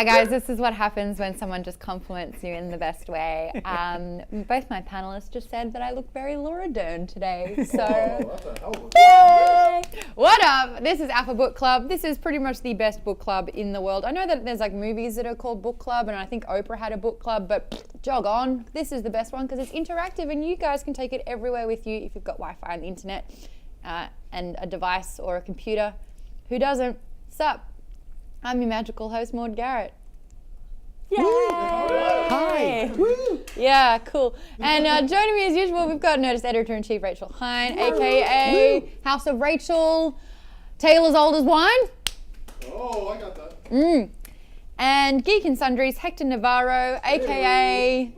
Hi guys, this is what happens when someone just compliments you in the best way. Both my panelists just said that I look very Laura Dern today, so yay! What up? This is Alpha Book Club. This is pretty much the best book club in the world. I know that there's like movies that are called book club, and I think Oprah had a book club, but jog on. This is the best one because it's interactive and you guys can take it everywhere with you if you've got Wi-Fi and the internet and a device or a computer. Who doesn't? Sup? I'm your magical host, Maud Garrett. Yay! Hi! Woo! Yeah, cool. And joining me as usual, we've got Nerdist Editor-in-Chief Rachel Hine, aka House of Rachel, Taylor's Old as Wine. Oh, I got that. And Geek and Sundries, Hector Navarro, aka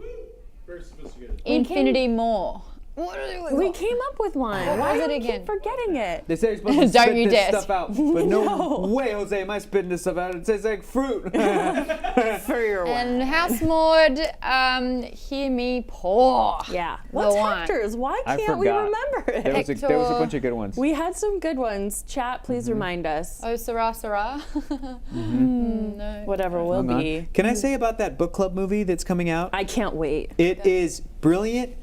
Very sophisticated. Infinity More. We came up with one. Why is it do we again? keep forgetting it? They say you're supposed to Don't spit you this dare. stuff out, but no way, Jose, am I spitting this stuff out? It tastes like fruit. For your one. And House Maud, hear me pour. Yeah. What's one. Hector's? Why I can't we forgot. remember it? There was a bunch of good ones. We had some good ones. Chat, please remind us. Oh, Sarah, Sarah. No. Whatever will Hang on. be. Can I say about that book club movie that's coming out? I can't wait. It is brilliant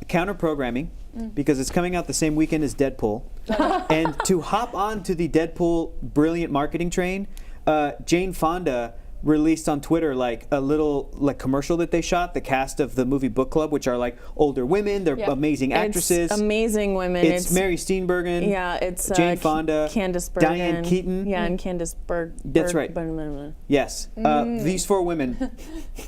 counter programming because it's coming out the same weekend as Deadpool. And to hop on to the Deadpool brilliant marketing train, Jane Fonda released on Twitter like a little like commercial that they shot, the cast of the movie Book Club, which are like older women, they're amazing actresses. It's amazing women. It's Mary Steenburgen. Yeah, it's Jane Fonda, Candace Bergen. Diane Keaton. Yeah, and Candace Berg. That's right. Yes, these four women,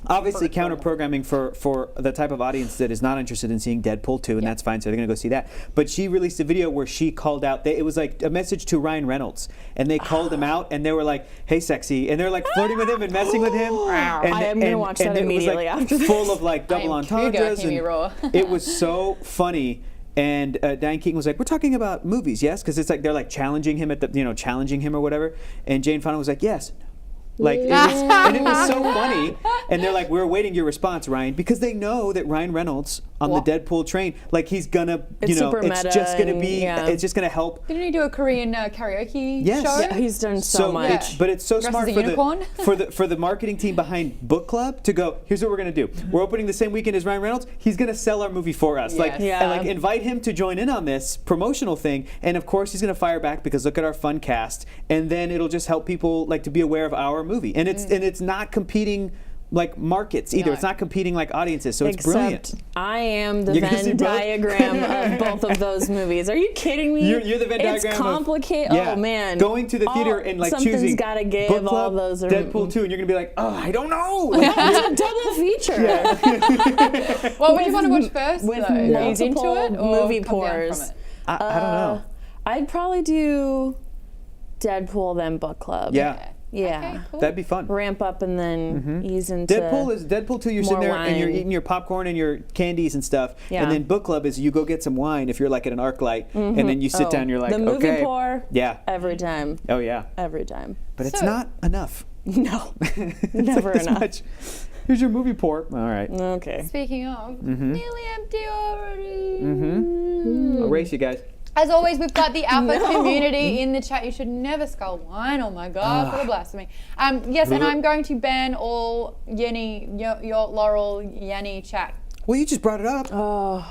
obviously counter programming for the type of audience that is not interested in seeing Deadpool 2, and that's fine, so they're gonna go see that. But she released a video where she called out, it was like a message to Ryan Reynolds, and they called him out, and they were like, "Hey, sexy," and they're like flirting with him and messing with him. And, I am gonna watch that immediately it was, like, after this. full of like double entendres. Hear me roar. It was so funny. And Diane Keaton was like, "We're talking about movies, yes?" Because it's like they're like challenging him challenging him or whatever. And Jane Fonda was like, "Yes." Like, and it was so funny. And they're like, "We're awaiting your response, Ryan," because they know that Ryan Reynolds on the Deadpool train, like he's gonna, It's super it's meta just gonna and, be, it's just gonna help. Didn't he do a Korean karaoke Yes. show? Yeah, he's done so much. But it's so Dressed smart as a unicorn? for the marketing team behind Book Club to go, here's what we're gonna do. We're opening the same weekend as Ryan Reynolds. He's gonna sell our movie for us. Yes. And like invite him to join in on this promotional thing. And of course he's gonna fire back because look at our fun cast. And then it'll just help people like to be aware of our movie. And it's not competing like markets either. No. It's not competing like audiences. So it's brilliant. I am the You're gonna see Venn both? diagram of both of those movies. Are you kidding me? You're the Venn diagram It's complicated. of, Oh man. Going to the theater and like something's choosing gotta give. Book Club, All those are Deadpool 2, and you're gonna be like, oh, I don't know. It's a double feature. What would you want to watch first? with though? Ease into multiple it or movie come down from pours. it? I don't know. I'd probably do Deadpool then Book Club. Yeah. Yeah. Okay, cool. That'd be fun. Ramp up and then ease into Deadpool 2, you're sitting more there and you're wine. eating your popcorn and your candies and stuff. Yeah. And then Book Club is you go get some wine if you're like at an arc light and then you sit down and you're like, the movie okay. pour. Yeah. Every time. Oh yeah. Every time. But it's So- not enough. No. It's Never like this enough. much. Here's your movie pour. All right. Okay. Speaking of, nearly empty already. I'll race you guys. As always, we've got the Alpha community in the chat. You should never scull wine. Oh my God, what a blasphemy. Yes, and I'm going to ban all your Laurel Yanny chat. Well, you just brought it up.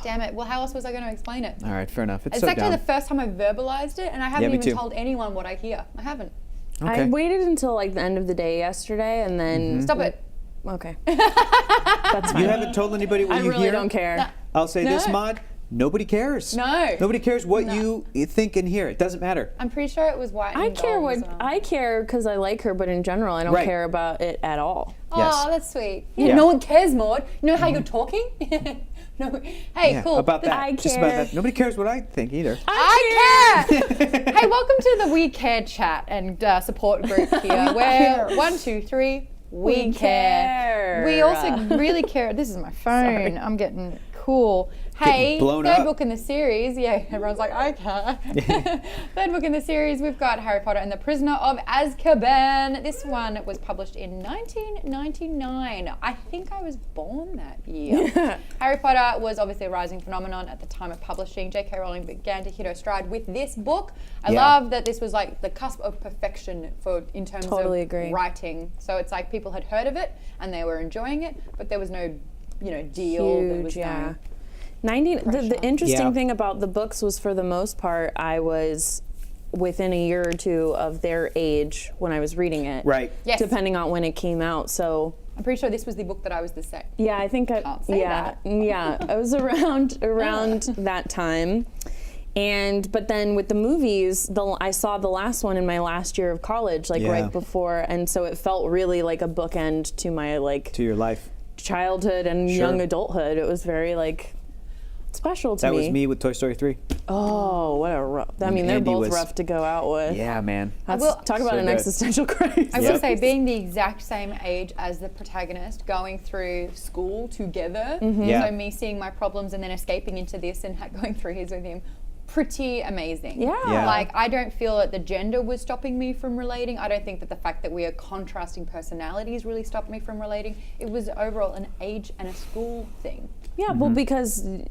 Damn it. Well, how else was I going to explain it? All right, fair enough. It's It's so actually dumb. the first time I've verbalized it, and I haven't me even too. told anyone what I hear. I haven't. Okay. I waited until like the end of the day yesterday and then Stop it. Okay. That's fine. You haven't told anybody what I you really hear? don't care. I'll say this, No. Mod. Nobody cares. No. Nobody cares what you think and hear. It doesn't matter. I'm pretty sure it was white. I care gold what as well. I care because I like her, but in general, I don't Right. care about it at all. Yes. Oh, that's sweet. Yeah, Yeah. no one cares, Maud. You know how you're talking? No. Hey, Yeah, cool. about that. I Just about care. that. Nobody cares what I think either. I care. Hey, welcome to the We Care chat and support group here. Where 1, 2, 3, we care. care. We also really care. This is my phone. I'm getting cool. Hey, blown third up. book in the series. Yeah, everyone's like, okay. Third book in the series, we've got Harry Potter and the Prisoner of Azkaban. This one was published in 1999. I think I was born that year. Harry Potter was obviously a rising phenomenon at the time of publishing. J.K. Rowling began to hit her stride with this book. I love that this was like the cusp of perfection in terms Totally of agree. writing. So it's like people had heard of it and they were enjoying it, but there was no, deal. There was Huge, yeah. no 90. The interesting Yeah. thing about the books was, for the most part, I was within a year or two of their age when I was reading it. Right. Yes. Depending on when it came out. So I'm pretty sure this was the book that I was the same. yeah, I think I Can't say yeah, that. yeah, I was around that time. But then with the movies, I saw the last one in my last year of college, like Yeah. right before, and so it felt really like a bookend to my To your life. childhood and Sure. young adulthood. It was very special to That me. was me with Toy Story 3. Oh, what a rough. I mean, they're Andy both was- rough to go out with. Yeah, man. That's, will- talk about So an good. existential crisis. I will Yep. say, being the exact same age as the protagonist, going through school together, Yeah. so me seeing my problems and then escaping into this and going through his with him, pretty amazing. Yeah. Yeah. Like, I don't feel that the gender was stopping me from relating. I don't think that the fact that we are contrasting personalities really stopped me from relating. It was overall an age and a school thing. Yeah, well, because I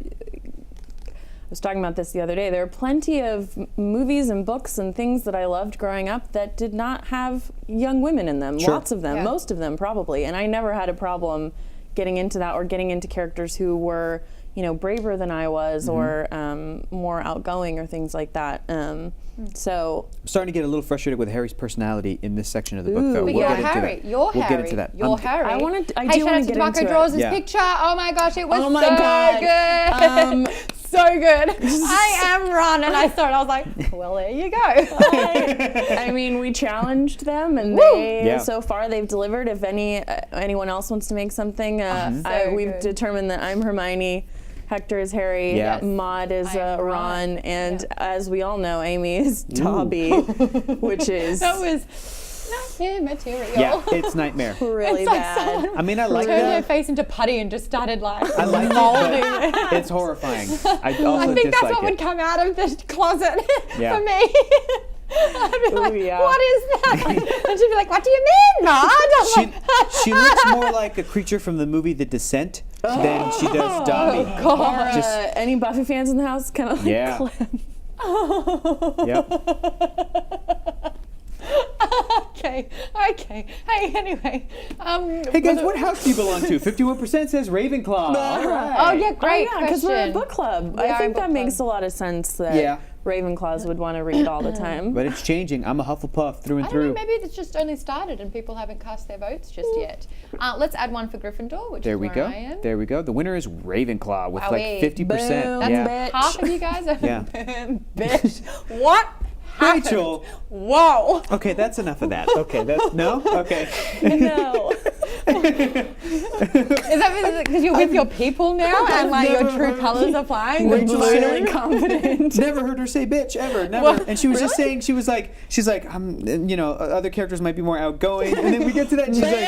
was talking about this the other day. There are plenty of movies and books and things that I loved growing up that did not have young women in them. Sure. Lots of them, Yeah. most of them probably. And I never had a problem getting into that or getting into characters who were, braver than I was or more outgoing or things like that. So I'm starting to get a little frustrated with Harry's personality in this section of the book, though. Ooh, But We'll you're get into Harry. that. You're We'll Harry. get into that. You're Harry. I do hey, wanna shout out to get Tobacco into it. Draws' Yeah. picture. Oh my gosh, it was Oh my so God. good. So good. I am Ron, and I saw it. I was like, well, there you go. I mean, we challenged them, and Yeah. so far they've delivered. If anyone else wants to make something, So we've good. determined that I'm Hermione, Hector is Harry, Yeah. Yes. Maude is I am Ron, Ron. and Yeah. as we all know, Amy is Dobby, which is That was nightmare material. Yeah, it's nightmare. really It's like bad. someone I mean, I like turned their that. face into putty and just started like I like molding it, but it's horrifying. I also I think that's dislike what would it. come out of the closet Yeah. for me. I'd be like, yeah. what is that? And she'd be like, what do you mean, Maude? I'm She, like, she looks more like a creature from the movie The Descent than she does Dobby. Or, Just- any Buffy fans in the house? Kind of like Yeah. Clem. Yep. okay. Hey, anyway. Hey guys, what house do you belong to? 51% says Ravenclaw. All right. Oh, yeah, great Oh, yeah, because we're a question. book club. We are I a think book that makes club. a lot of sense that Yeah. Ravenclaws would want to read all the time. But it's changing. I'm a Hufflepuff through and I don't know, through. maybe it's just only started and people haven't cast their votes just yet. Let's add one for Gryffindor, which There is we where go. I am. There we go. The winner is Ravenclaw with Wowee. like 50%. Boom. Yeah. Bitch. Half of you guys are Yeah. bitch. What happened? Rachel. Whoa. Okay, that's enough of that. Okay, that's no. Okay. No. Is that because you're with your people now and like your true colours are flying? We're Rachel finally said- confident. Never heard her say bitch ever, never. What? And she was just saying, she's like, other characters might be more outgoing, and then we get to that, and she's like,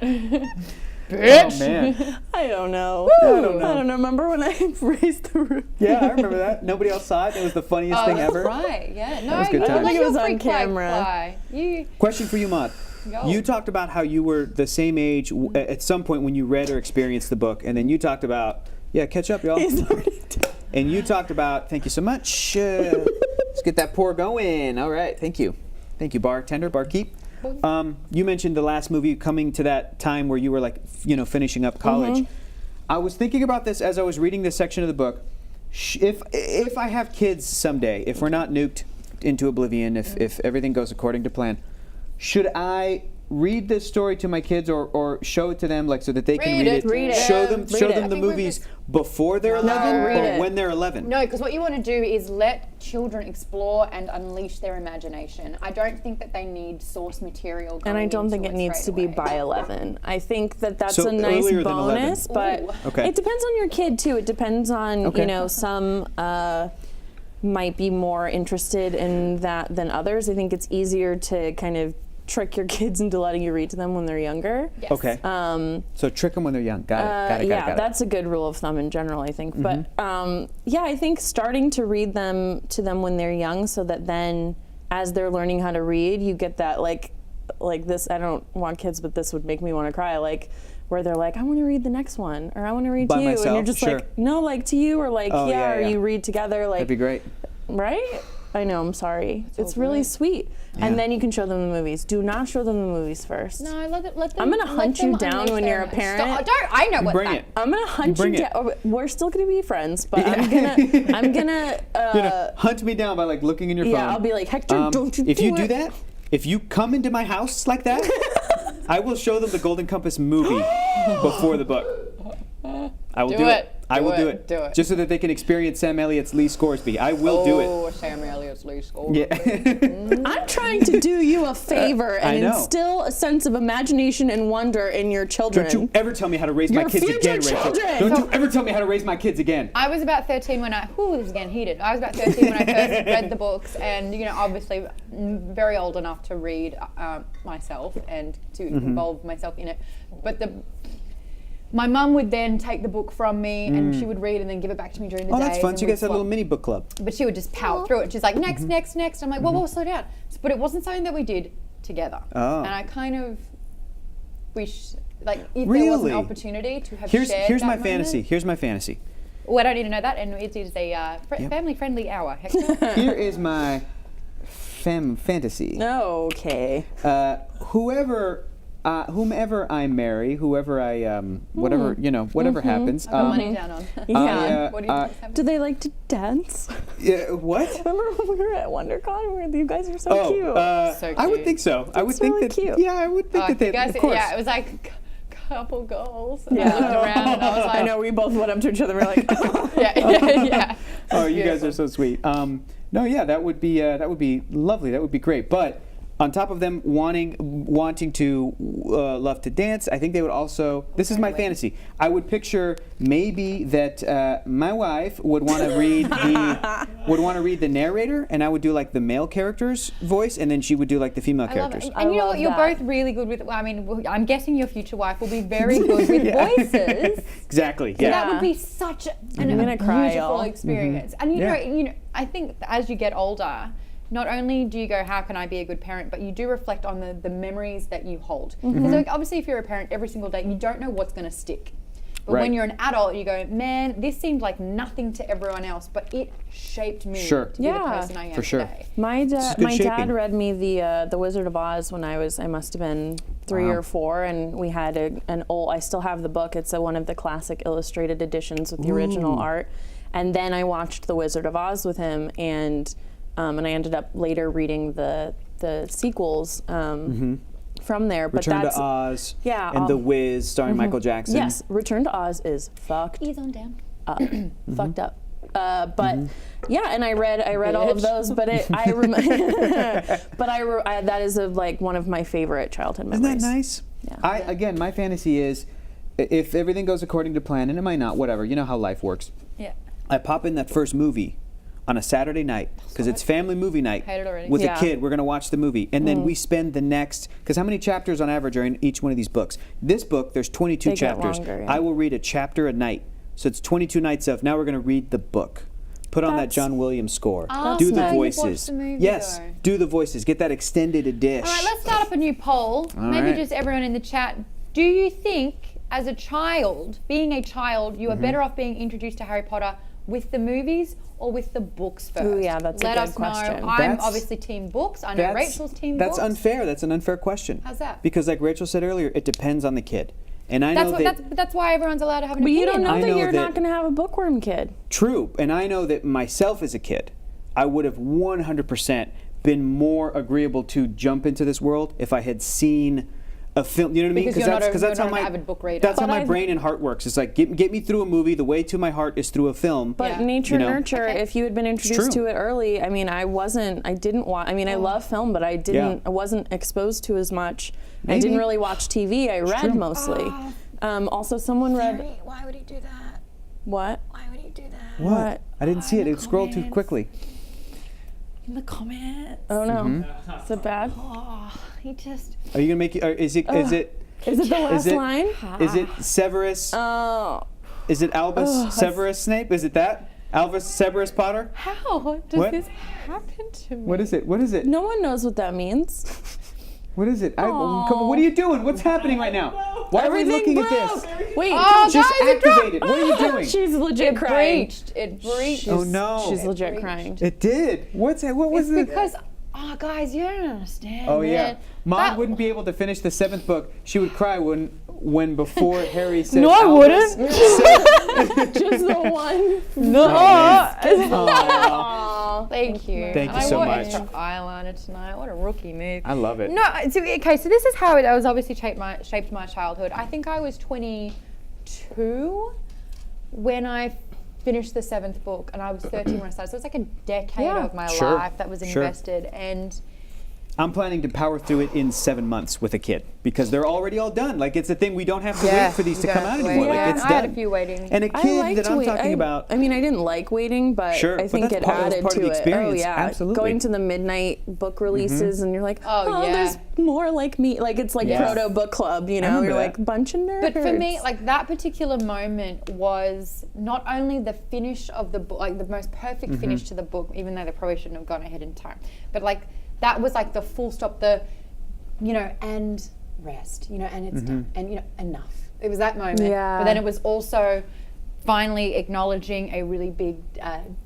50%. oh man, I don't know. I don't know. I don't know. Remember when I raised the roof? Yeah, I remember that. Nobody else saw it. It was the funniest thing ever. Right, yeah. No, was good you times. let I think it your was on freak flag camera. fly. You Question for you, Maude. go. You talked about how you were the same age at some point when you read or experienced the book, and then you talked about, catch up, y'all. He's already done. And you talked about, thank you so much. Let's get that pour going. All right, thank you. Thank you, bartender, barkeep. You mentioned the last movie coming to that time where you were like, finishing up college. I was thinking about this as I was reading this section of the book. If I have kids someday, if we're not nuked into oblivion, if everything goes according to plan, should I read this story to my kids or show it to them so that they can Read read it. it? Read it. Show them Read show it. them I the think we're movies just- before they're 11 read or it. when they're 11. No, because what you want to do is let children explore and unleash their imagination. I don't think that they need source material. And I going don't think into it needs to straight be away. by 11. I think that's So a nice earlier than 11. bonus, but Ooh. Okay. it depends on your kid too. It depends on, Okay. some might be more interested in that than others. I think it's easier to kind of trick your kids into letting you read to them when they're younger. Yes. Okay. So trick them when they're young. Got it. Yeah, that's a good rule of thumb in general, I think. But yeah, I think starting to read them to them when they're young, so that then as they're learning how to read, you get that like this. I don't want kids, but this would make me want to cry. Like where they're like, I want to read the next one, or I want to read By to you, myself, and you're just sure. like, no, like to you, or like Oh, yeah, or yeah. you read together, like That'd be great. right? I know, I'm sorry. It's really great. sweet. Yeah. And then you can show them the movies. Do not show them the movies first. No, let them. I'm gonna hunt let them you down unleash when their you're a emotions. parent. Stop. Don't. I know what Bring that. it. I'm gonna hunt bring you it. down. We're still gonna be friends, but Yeah. I'm gonna Hunt me down by like looking in your phone. yeah, I'll be like, Hector, don't you if do you do it. that, if you come into my house like that, I will show them the Golden Compass movie before the book. I will do it. I will do it. Do it. Just so that they can experience Sam Elliott's Lee Scoresby. I will do it. Oh, Sam Elliott's Lee Scoresby. Yeah. I'm trying to do you a favor I and know. instill a sense of imagination and wonder in your children. Don't you ever tell me how to raise my Your kids future again, Rachel. children. Don't you ever tell me how to raise my kids again. I was about 13 when I. This is getting heated. I was about 13 when I first read the books, and obviously very old enough to read myself and to involve myself in it. But my mum would then take the book from me, and she would read and then give it back to me during the day. Oh, that's fun. and So you we'd guys had a little swap. mini book club. But she would just pout through it. She's like, next, next, next. I'm like, whoa, slow down. But it wasn't something that we did together. Oh. And I kind of wish, like, if there was Really? an opportunity to have Here's shared my that fantasy. moment. Here's my fantasy. Well, I don't need to know that, and it is a family-friendly hour. Hector. Here is my fantasy. Okay. Whomever I marry, whoever I whatever whatever happens. Put money down on. Yeah. What do you think is happening? Do they like to dance? Yeah, what? Remember when we were at WonderCon where you guys were so cute? So I would cute. think so. I would That's think really that. cute. Yeah, I would think that they. You guys, Of course. yeah, it was like couple goals. And I looked around and I was like, I know, we both went up to each other and we're like, yeah. Oh, you guys are so sweet. No, yeah, that would be lovely. That would be great. But on top of them wanting to love to dance, I think they would also. This is my fantasy. I would picture maybe that my wife would want to read the narrator, and I would do like the male character's voice, and then she would do like the female I love characters. it. And you know love what? You're that. both really good with. I mean, I'm guessing your future wife will be very good with voices. Exactly. So Yeah. that would be such I'm gonna cry, beautiful y'all. experience. And Yeah. you know, I think as you get older, not only do you go, how can I be a good parent, but you do reflect on the memories that you hold. Because like, obviously, if you're a parent every single day, you don't know what's going to stick. But Right. when you're an adult, you go, man, this seemed like nothing to everyone else, but it shaped me Sure. to be Yeah, the person I am for sure. today. My This is dad, good my dad shaping. read me the Wizard of Oz when I must have been 3 Wow. or 4, and we had an old. I still have the book. It's one of the classic illustrated editions with the original art. And then I watched The Wizard of Oz with him, and I ended up later reading the sequels from there. But Return that's to Oz. yeah, And The Wiz, starring Michael Jackson. yes. Return to Oz is fucked Ease on down. up, fucked up. But yeah, and I read all of Bitch. those, but that is like one of my favorite childhood Isn't memories. that nice? Yeah. Again, my fantasy is, if everything goes according to plan, and it might not, whatever. You know how life works. Yeah. I pop in that first movie on a Saturday night because it's family movie night. Hate it already. With Yeah. a kid, we're gonna watch the movie, and then we spend the next. Because how many chapters on average are in each one of these books? This book, there's 22 They get chapters. longer, yeah. I will read a chapter a night, so it's 22 nights of. Now we're gonna read the book. Put on that That's- John Williams score. Oh, do the nice. voices. You've watched the movie, yes, though. do the voices. Get that extended edition. All right, let's start up a new poll. Maybe right. just everyone in the chat. Do you think, as a child, being a child, you are Mm-hmm. better off being introduced to Harry Potter with the movies or with the books first? Ooh, yeah, that's a Let good us question. know. I'm That's- obviously team books. I know Rachel's team That's books. unfair. That's an unfair question. How's that? Because, like Rachel said earlier, it depends on the kid. And I That's know what. that That's why everyone's allowed to have an But you opinion. don't know I that know you're that- not going to have a bookworm kid. true, and I know that myself as a kid, I would have 100% been more agreeable to jump into this world if I had seen a film. You know what I mean? Because you're not a- that's you're how not an my avid book reader. that's how But my I've- brain and heart works. It's like get me through a movie. The way to my heart is through a film. But Yeah. nature You know? nurture, Okay. if you had been introduced true. to it early, I mean, I didn't watch, I mean, I love film, but I wasn't exposed to as much. I Maybe. didn't really watch TV. I read true. mostly. Also, someone read, Why would he do that? what? Why would he do that? What? I didn't see it. It scrolled too quickly. In the comments. Oh no. Mm-hmm. Is it bad? Oh, he just. Are you gonna make it? Is it? Is it the last line? Is it Severus? Oh. Is it Albus Severus Snape? Is it that? Albus Severus Potter? How does What? this happen to me? What is it? What is it? No one knows what that means. What is it? Come on, what are you doing? What's happening right now? Why are we Everything looking at broke. this? Wait, Oh, Just guys, it activate it. What are you doing? she's legit It crying. breached. It breached. Oh no! She's legit crying. It did. What's that? What was It's it? because, oh, guys, you don't understand. Oh yeah, man. Mom That- wouldn't be able to finish the 7th book. She would cry when before Harry said. No, I Albus wouldn't. said- Just the one. No. Aw. Thank you. Thank And you so I wore much. extra eyeliner tonight. What a rookie move. I love it. No, okay, so this is how it was obviously shaped my childhood. I think I was 22 when I finished the 7th book, and I was 13 when I started. So it was like a decade Yeah. of my Sure, life that was sure. invested. And I'm planning to power through it in 7 months with a kid because they're already all done. Like it's a thing we don't have to wait for these to come out anymore. Yeah, Like it's I done. had a few waiting. And a I kid like that to I'm wait. talking about. I mean, I didn't like waiting, but Sure, I but think that's it part of added the to it. experience. Oh yeah, Absolutely. going to the midnight book releases, and you're like, Oh, yeah. there's more like me. Like it's like Yeah. proto book club. You know, remember you're that. like bunch of nerds. But for me, like that particular moment was not only the finish of the book, like the most perfect finish to the book, even though they probably shouldn't have gone ahead in time, but like that was like the full stop, and rest, and it's done, and enough. It was that moment. Yeah. But then it was also finally acknowledging a really big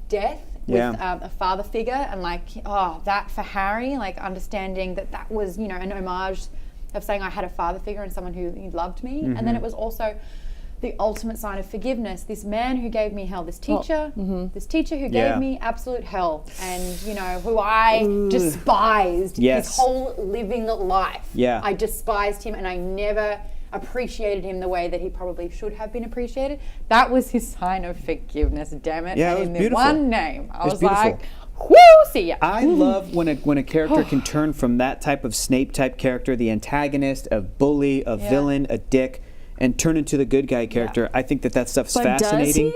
death with Yeah. a father figure, and that for Harry, like understanding that was, an homage of saying I had a father figure and someone who loved me. And then it was also the ultimate sign of forgiveness. This man who gave me hell, this teacher who Yeah. gave me absolute hell, and who I despised Yes. his whole living life. Yeah. I despised him, and I never appreciated him the way that he probably should have been appreciated. That was his sign of forgiveness, damn it. Yeah, it and was in the beautiful. one name. I was was beautiful. like, whoo, see ya. I love when a character can turn from that type of Snape type character, the antagonist, a bully, a villain, a dick, and turn into the good guy character. I think that stuff's but fascinating. does he?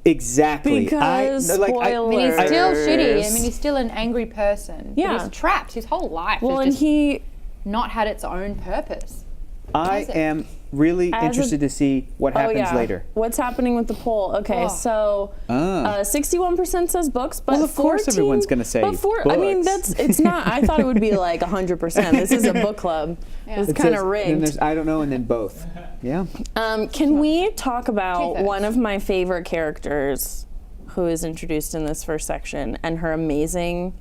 Exactly. Because I mean, he's spoilers. still shitty. I mean, he's still an angry person. Yeah. But he's trapped. His whole life Well, has and just he. not had its own purpose. I Has it? am really As a- interested to see what Oh happens yeah. later. What's happening with the poll? Okay, Oh. so 61% says books, but Well, of course 14 everyone's gonna say but I mean, books. it's not. I thought it would be like 100%. This is a book club. It's It kind says- of and rigged. there's I don't know, and then both. Yeah. Can we talk about Two-thirds. one of my favorite characters who is introduced in this first section and her amazing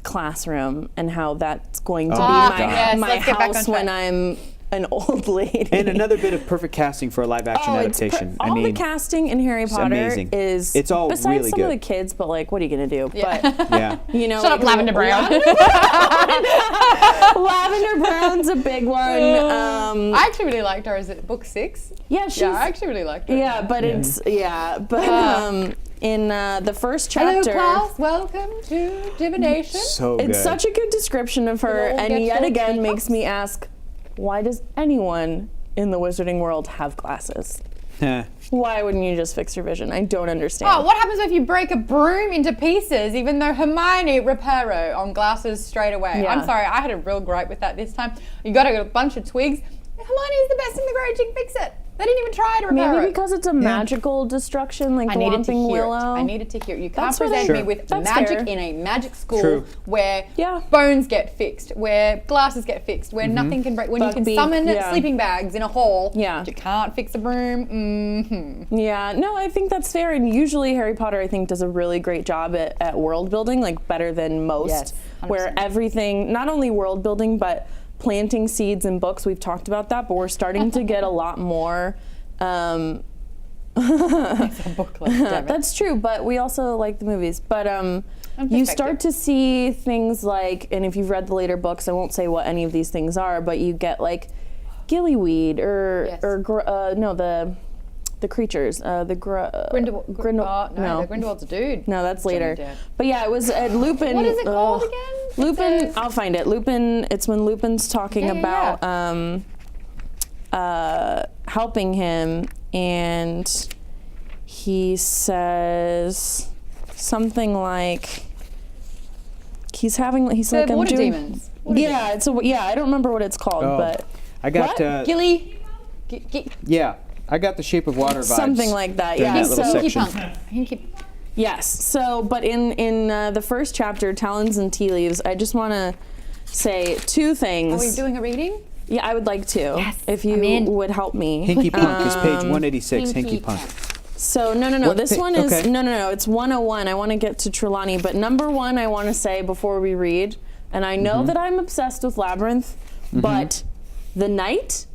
classroom and how that's going to be my my, God. Yes, my let's get back on house when track. I'm an old lady. And another bit of perfect casting for a live action it's adaptation. all the casting in Harry Potter amazing. is It's all besides really some of good. the kids, but like, what are you gonna do? Yeah. But yeah. you know, Shut up, Lavender Brown. Lavender Brown's a big one. I actually really liked her. Is it book 6? Yeah, she's Yeah, I actually really liked her. yeah, but it's in the first Hello, chapter. class. Welcome to divination. So good. It's such a good description of her, Little and get yet your again teacups. makes me ask, why does anyone in the wizarding world have glasses? Huh. Why wouldn't you just fix your vision? I don't understand. Oh, what happens if you break a broom into pieces, even though Hermione reparo on glasses straight away? Yeah. I'm sorry, I had a real gripe with that this time. You got a bunch of twigs. Hermione is the best in the grade. She can fix it. They didn't even try to reparo Maybe it. because it's a magical destruction, like I the needed to Whomping hear Willow. it. I needed to hear it. You can't That's what present I- me Sure. with That's magic fair. in a magic school True. where Yeah. bones get fixed, where glasses get fixed, where nothing can break, when you can Buckbeak, summon yeah. sleeping bags in a hall. Yeah. but you can't fix a broom. Yeah, no, I think that's fair. And usually Harry Potter, I think, does a really great job at world building, like better than most. Yes, 100%. Where everything, not only world building, but planting seeds in books. We've talked about that, but we're starting to get a lot more. It's a book club, damn it. That's true, but we also like the movies. But you perspective. start to see things like, and if you've read the later books, I won't say what any of these things are, but you get like gillyweed Yes. the creatures, Grindelwald. no. The Grindelwald's a dude. No, that's Johnny later. Depp. But yeah, it was at Lupin. What is it called ugh. again? Lupin. It's a- I'll find it. Lupin. It's when Lupin's talking Yeah, yeah, about helping him, and he says something like, He's like, The I'm water doing. demons. Yeah, I don't remember what it's called, Oh. but I got Gilly. yeah. I got the Shape of Water vibes. something like that. during Yeah. that little So Pinky section. Punk. Pinky. yes. So, but in the first chapter, Talons and Tea Leaves, I just want to say two things. Are we doing a reading? Yeah, I would like to. Yes, if I'm in. you would help me. Hinky Punk is page 186. Hinky Pinky Punk. So no. What This pa- one is okay. no. It's 101. I want to get to Trelawney, but number one, I want to say before we read, and I know Mm-hmm. that I'm obsessed with Labyrinth, but the knight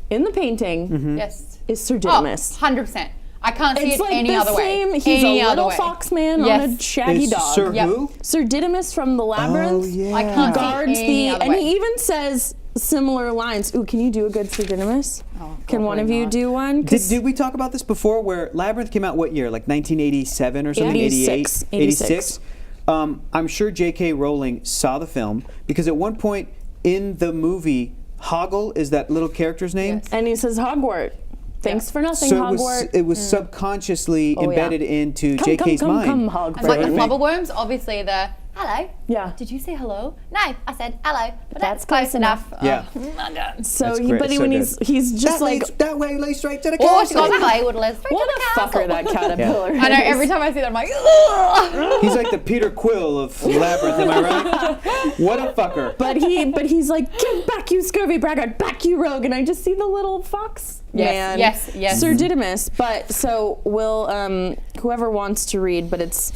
in the painting Mm-hmm. Yes. is Sir Oh, Didymus. 100%. I can't see It's it like any the other same. way. He's Any a other little way. fox man on Yes. a shaggy Is dog. Sir Yep. who? Sir Didymus from the Labyrinth. Oh yeah. I can't see Guards any the, other and way. he even says similar lines. Ooh, can you do a good Sir Didymus? Oh, Can one of probably you not. do one? 'Cause Did we talk about this before? Where Labyrinth came out what year? Like 1987 or something? 86. 88? 86. I'm sure J.K. Rowling saw the film because at one point in the movie, Hoggle is that little character's name. Yes. And he says Hogwarts. Thanks for nothing, So Hogwarts. it was subconsciously Oh, yeah. embedded into Come, J.K.'s come, mind. come, Hogwarts. And like the Right. flubberworms, obviously the hello. Yeah. Did you say hello? No, I said hello. But That's that's close close enough. Yeah. Oh my God. So, That's he, great. but he, So when good. he's just that like, leads, that way leads straight to the Or she castle. got my would live straight what to a the castle. fucker that caterpillar I know, is. every time I see that, I'm like, ugh. He's like the Peter Quill of Labyrinth, am I right? What a fucker. But he's like, get back, you scurvy braggart, back, you rogue. And I just see the little fox man. Yes. Sir Didymus. But so will whoever wants to read, but it's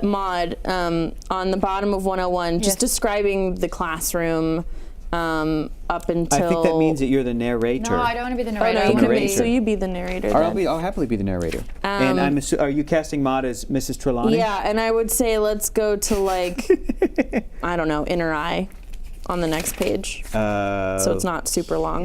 Maud on the bottom of 101, just Yes. describing the classroom up until. I think that means that you're the narrator. No, I don't want to be the Oh, narrator. no, I you want to can be. be. narrator. So you be the narrator. Or then. I'll happily be the narrator. And are you casting Maud as Mrs. Trelawney? Yeah, and I would say let's go to like I don't know, inner eye on the next page. So it's not super long.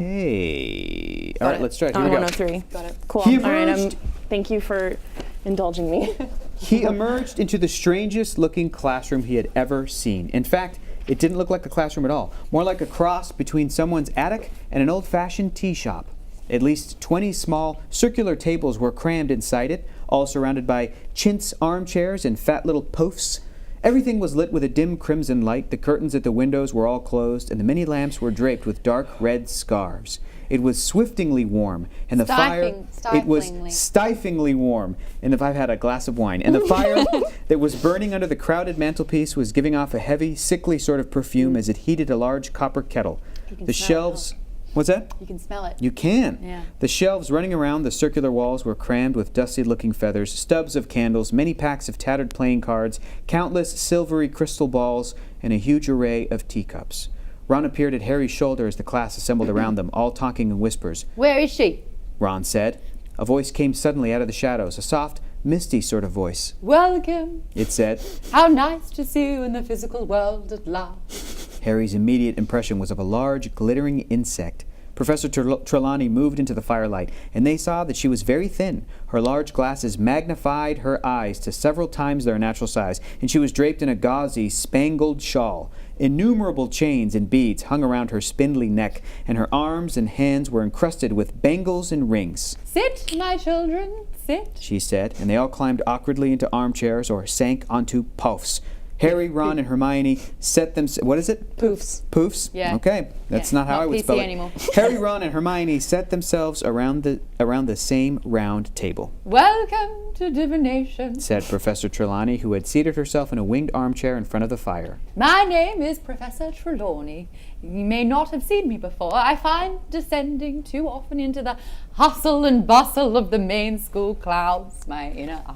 Hey. All right, it. let's try it. Here we go. 103. Got it. Cool. He All right, emerged- thank you for indulging me. He emerged into the strangest looking classroom he had ever seen. In fact, it didn't look like a classroom at all, more like a cross between someone's attic and an old-fashioned tea shop. At least 20 small circular tables were crammed inside it, all surrounded by chintz armchairs and fat little poufs. Everything was lit with a dim crimson light, the curtains at the windows were all closed, and the many lamps were draped with dark red scarves. It was swiftingly warm, and the fire... It was stiflingly warm, and if I've had a glass of wine. And the fire that was burning under the crowded mantelpiece was giving off a heavy, sickly sort of perfume as it heated a large copper kettle. can The smell it, shelves... What's that? You can smell it. You can. Yeah. The shelves running around the circular walls were crammed with dusty-looking feathers, stubs of candles, many packs of tattered playing cards, countless silvery crystal balls, and a huge array of teacups. Ron appeared at Harry's shoulder as the class assembled around them, all talking in whispers. Where is she? Ron said. A voice came suddenly out of the shadows, a soft, misty sort of voice. Welcome. It said. How nice to see you in the physical world at last. Harry's immediate impression was of a large, glittering insect. Professor Trelawney moved into the firelight, and they saw that she was very thin. Her large glasses magnified her eyes to several times their natural size, and she was draped in a gauzy, spangled shawl. Innumerable chains and beads hung around her spindly neck, and her arms and hands were encrusted with bangles and rings. Sit, my children, sit. She said, and they all climbed awkwardly into armchairs or sank onto puffs. Harry, Ron, and Hermione set them... What is it? Poofs. Poofs? Yeah. Okay, that's Yeah, not how not I would PC spell it. anymore. Harry, Ron, and Hermione set themselves around the same round table, Welcome to divination. said Professor Trelawney, who had seated herself in a winged armchair in front of the fire. My name is Professor Trelawney. You may not have seen me before. I find descending too often into the hustle and bustle of the main school clouds my inner eye.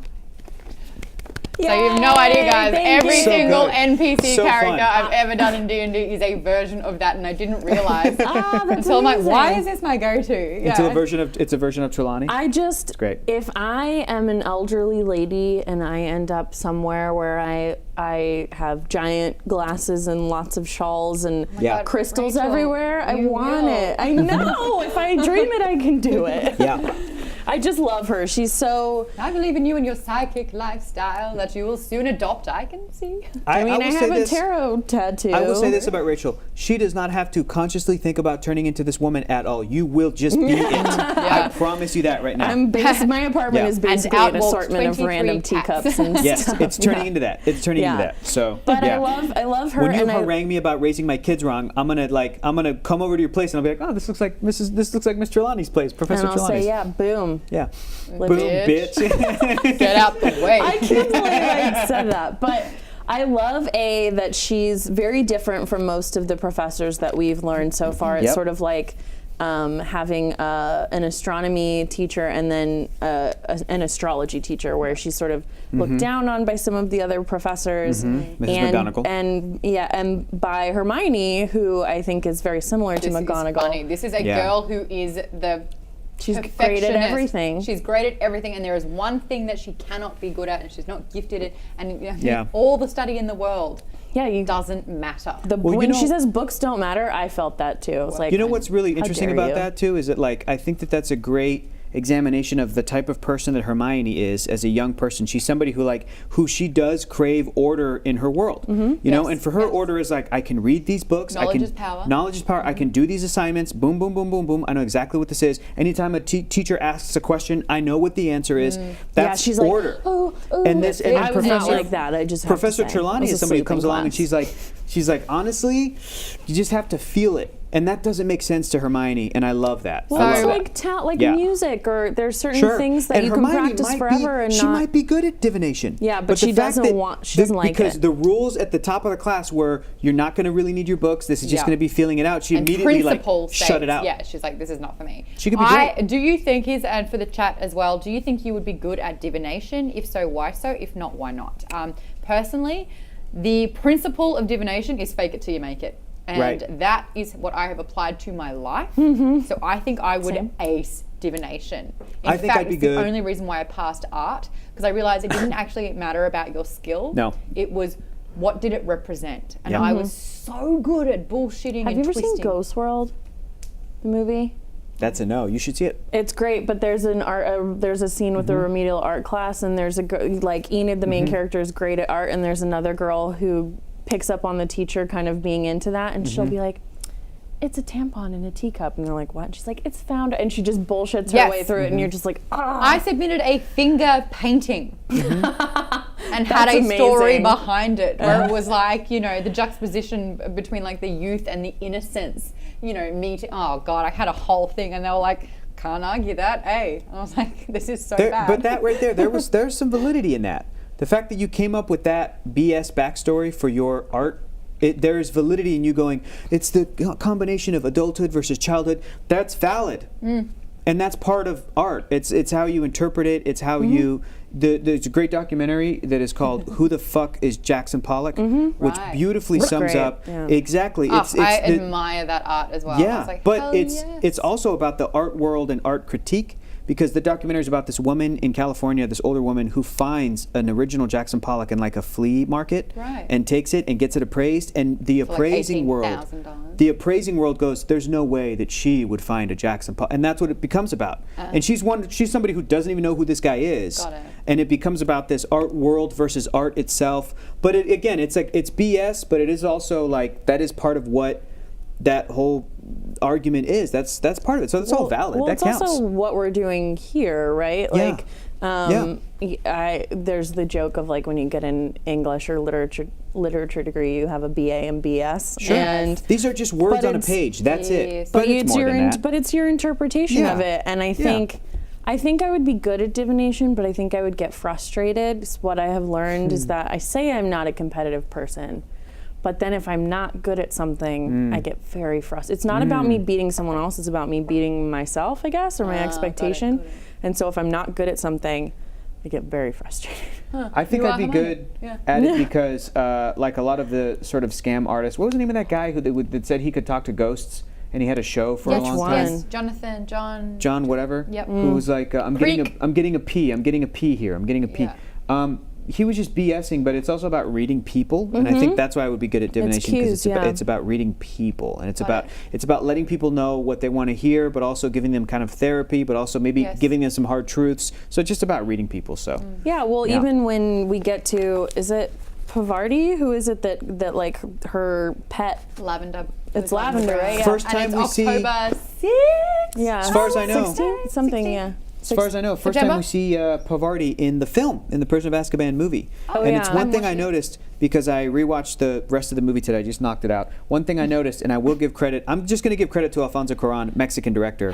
So you have no idea, guys. Every So single good. NPC So character fun. I've ever done in D&D is a version of that, and I didn't realize That's until I'm like, why amazing. is this my go-to? Yeah. It's a version of Trelawney. It's great. If I am an elderly lady and I end up somewhere where I have giant glasses and lots of shawls and Yeah. God, crystals Rachel, everywhere, I you want will. it. I know. If I dream it, I can do it. Yeah. I just love her. She's so. I believe in you and your psychic lifestyle that you will soon adopt. I can see. I mean, I will say have a this- tarot tattoo. I will say this about Rachel. She does not have to consciously think about turning into this woman at all. You will just be it. I promise you that right now. My apartment Yeah. is basically And an outwalked assortment of 23 random cats. teacups and Yes, stuff. it's turning into that. It's turning into Yeah. that. So, But yeah. I love her. When you and harangue me about raising my kids wrong, I'm gonna come over to your place and I'll be like, oh, this looks like Miss Trelawney's place, Professor and I'll Trelawney's. say, yeah, boom. Yeah. Boom, Boom, bitch. bitch. Get out the way. I can't believe I said that. But I love that she's very different from most of the professors that we've learned so far. It's Yep. sort of like having an astronomy teacher and then an astrology teacher, where she's sort of looked down on by some of the other professors. Mrs. And, McGonagall. and by Hermione, who I think is very similar to This is McGonagall. funny. This is a Yeah. girl who is the She's great at perfectionist. everything. She's great at everything, and there is one thing that she cannot be good at, and she's not gifted at. And you know, Yeah. all the study in the world Yeah, you. doesn't matter. When she says books don't matter, I felt that too. It was like, You know what's really how interesting dare about you. that too is that like I think that that's a great examination of the type of person that Hermione is as a young person. She's somebody who she does crave order in her world. You know, Yes, and for her yes. order is like I can read these books. Knowledge is power. Knowledge is power. I can do these assignments. Boom, boom, boom, boom, boom. I know exactly what this is. Anytime a teacher asks a question, I know what the answer is. That's she's like, order. oh, and this and I was not Professor like that. I just have to Professor say. I Trelawney was is somebody who asleep comes in along and class. she's like, honestly, you just have to feel it. And that doesn't make sense to Hermione, and I love that. Well, I it's love like that. like Yeah. music, or there's certain Sure. things that And you Hermione can practice might forever and she not. might be good at divination. Yeah, but the she fact doesn't that want- she doesn't like because it. the rules at the top of the class were you're not going to really need your books. This is just Yeah. going to be feeling it out. She and immediately principle shut it states, out. Yeah, she's like, this is not for me. She could be great. Do you think, and for the chat as well, do you think you would be good at divination? If so, why so? If not, why not? Personally, the principle of divination is fake it till you make it. And Right. that is what I have applied to my life. So I think I would Same. ace divination. In I think fact, I'd be it's good. the only reason why I passed art, because I realized it didn't actually matter about your skill. No. It was what did it represent. And Yeah. I was so good at bullshitting Have and you ever twisting. seen Ghost World, the movie? That's a no. You should see it. It's great, but there's there's a scene with a remedial art class, and there's like Enid, the main character, is great at art, and there's another girl who picks up on the teacher kind of being into that, and she'll be like, it's a tampon in a teacup, and they're like, what? And she's like, it's found, and she just bullshits her Yes. way through it, and you're just like, ah. I submitted a finger painting and had That's a story amazing. behind it where it was like, you know, the juxtaposition between like the youth and the innocence, you know, oh God, I had a whole thing and they were like, can't argue that, hey. I was like, this is so bad. But that right there, there's some validity in that. The fact that you came up with that BS backstory for your art, there's validity in you going, it's the combination of adulthood versus childhood. That's valid. And that's part of art. It's how you interpret it. It's how you. There's a great documentary that is called "Who the Fuck is Jackson Pollock," which Right. beautifully sums great, up yeah. exactly. Oh, It's I the- admire that art as well. I yeah, was like, but hell it's yes. also about the art world and art critique, because the documentary is about this woman in California, this older woman who finds an original Jackson Pollock in like a flea market, Right. and takes it and gets it appraised, and the For like appraising world, $18,000. the appraising world goes, there's no way that she would find a Jackson Pollock, and that's what it becomes about. And she's somebody who doesn't even know who this guy is, Got it. and it becomes about this art world versus art itself. But again, it's like it's BS, but it is also like that is part of what that whole argument is. That's part of it. So that's all valid. Well, that it's counts. also what we're doing here, right? Yeah. Like, there's the joke of like when you get an English or literature degree, you have a BA and BS. Sure. And These are just words but on a it's- page. That's it. Yes. But it's more than that. but it's your interpretation Yeah. of it, and I think. I think I would be good at divination, but I think I would get frustrated. What I have learned is that I say I'm not a competitive person, but then if I'm not good at something, I get very frustrated. It's not about me beating someone else, it's about me beating myself, I guess, or my expectation. got it. And so if I'm not good at something, I get very frustrated. I think You I'd are be Hermione. good Yeah. at it because, like a lot of the sort of scam artists, what was the name of that guy that said he could talk to ghosts and he had a show for a Yes, long one? time? yes, Jonathan, John. John whatever. Yep. Who was like, I'm getting Creek. a P. I'm getting a P here. I'm getting a P. Yeah. he was just BSing, but it's also about reading people, and I think that's why I would be good at divination, because cues, it's about reading people, and it's Got about letting people know what they want to hear, but also giving them kind of therapy, but also maybe Yes. giving them some hard truths. So it's just about reading people. So Yeah, well, Yeah. even when we get to, is it Pavarti? Who is it that like her pet? Lavender. It's lavender, right? Yeah. First And time it's we see, October 6th. Yeah. as far as I know, 16? Something, yeah. as far as I know, first time September? we see Pavarti in the film, in the Prisoner of Azkaban movie. Oh, And yeah. it's one I'm thing I watching it. noticed, because I rewatched the rest of the movie today. I just knocked it out. One thing I noticed, and I will give credit, I'm just going to give credit to Alfonso Cuarón, Mexican director.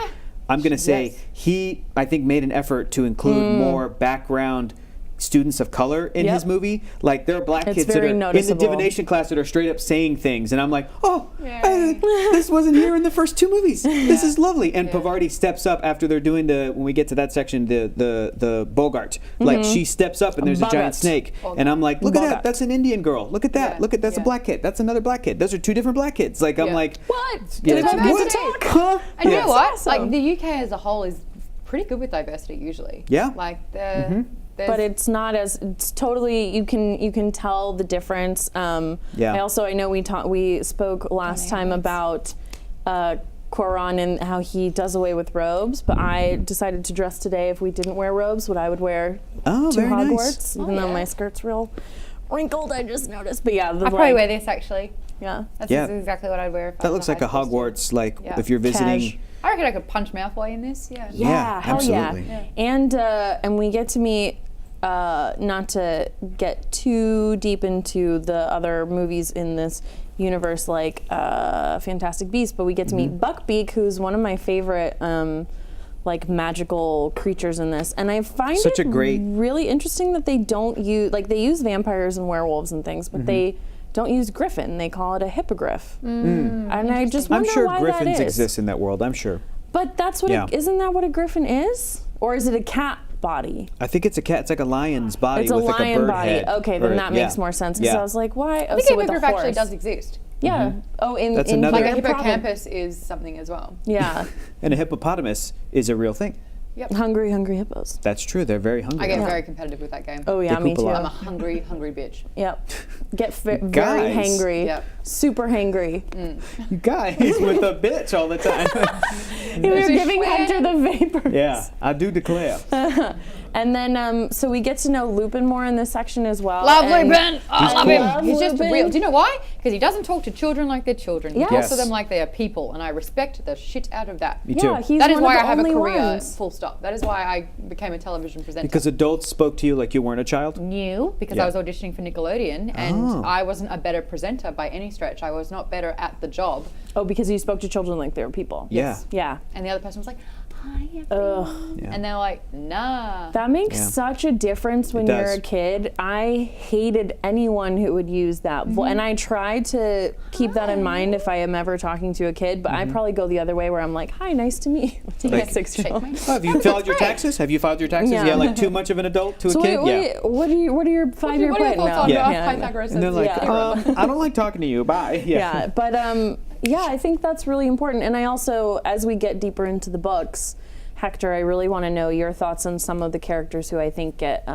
I'm going to say Yes. he, I think, made an effort to include more background students of color in Yep. his movie. Like, there are black It's kids that are very in the noticeable. divination class that are straight up saying things, and I'm like, oh, Yay. this wasn't here in the first two movies. This Yeah. is lovely. And Yeah. Pavarti steps up after they're doing when we get to that section, the Bogart. Like, she steps up and there's a giant Bogart. snake, Bogart. and I'm like, look at that, Bogart. that's an Indian girl. Look at that, Yeah. look at that's a Yeah. black kid. That's another black kid. Those are two different black kids. Like, I'm Yeah. like, What? yeah, It's it's- diversity. what? Huh? And you Yeah. know what? Awesome. Like the UK as a whole is pretty good with diversity usually. Yeah. Like Mm-hmm. But it's not as, it's totally, you can tell the difference. Yeah. I know we spoke last time Dynamics. about Cuarón and how he does away with robes, but I decided to dress today, if we didn't wear robes, what I would wear Oh, to very nice. Hogwarts, even though yeah. my skirt's real wrinkled, I just noticed. But yeah, I'd probably wear this actually. Yeah. That's Yeah. exactly what I'd wear if I That was looks like a high school student. Hogwarts, like, Yeah. if you're visiting. Cash. I reckon I could punch Malfoy in this. Yeah. Yeah, hell absolutely. yeah. And we get to meet, not to get too deep into the other movies in this universe, like Fantastic Beasts, but we get to meet Buckbeak, who's one of my favorite like magical creatures in this. And I find Such it a great- really interesting that they don't use, like, they use vampires and werewolves and things, but they don't use griffin. They call it a hippogriff. And I just I'm wonder sure why griffins that is. exist in that world. I'm sure. But that's what Yeah. isn't that what a griffin is? Or is it a cat body? I think it's a cat. It's like a lion's body It's a with like a lion bird body. head. Okay, then Or- that makes more sense. Because Yeah. I was like, why? Oh, I think so with a hippogriff actually horse. does exist. Yeah. Oh, in That's in another- Like a here, probably. hippocampus is something as well. Yeah. And a hippopotamus is a real thing. Yep. Hungry hippos. That's true. They're very hungry. I get very competitive with that game. Oh yeah, They me poop a too. lot. I'm a hungry bitch. Yep. Get very Guys. hangry. Yep. Super hangry. You guys with a bitch all the time. You're Is it giving Schwinn? Hector the vapors. Yeah, I do declare. And then, so we get to know Lupin more in this section as well. Love and Lupin. I love cool. him. He's just Lupin. real. Do you know why? Because he doesn't talk to children like they're children. He Yes. talks to them like they are people, and I respect the shit out of that. Me Yeah, too. he's That is one why of I the have a only career. ones. Full stop. That is why I became a television presenter. Because adults spoke to you like you weren't a child. New because Yeah. I was auditioning for Nickelodeon, and Oh. I wasn't a better presenter by any stretch. I was not better at the job. Oh, because you spoke to children like they were people. Yeah. Yeah. And the other person was like, "Hi, everyone," Yeah. and they're like, "Nah." That makes Yeah. such a difference when It you're does. a kid. I hated anyone who would use that voice. And I try to keep that in mind if I am ever talking to a kid, but I probably go the other way where I'm like, hi, nice to meet you. To Like- a 6-year-old. Shake my- Oh, have you filed your taxes? Have you filed your taxes? Yeah. Yeah, like too much of an adult to So a kid? wait, what are your 5-year What are your plan? thoughts on Yeah. Pythagoras? And they're like, Yeah. I don't like talking to you. Bye. Yeah, but yeah, I think that's really important. And I also, as we get deeper into the books, Hector, I really want to know your thoughts on some of the characters who I think get,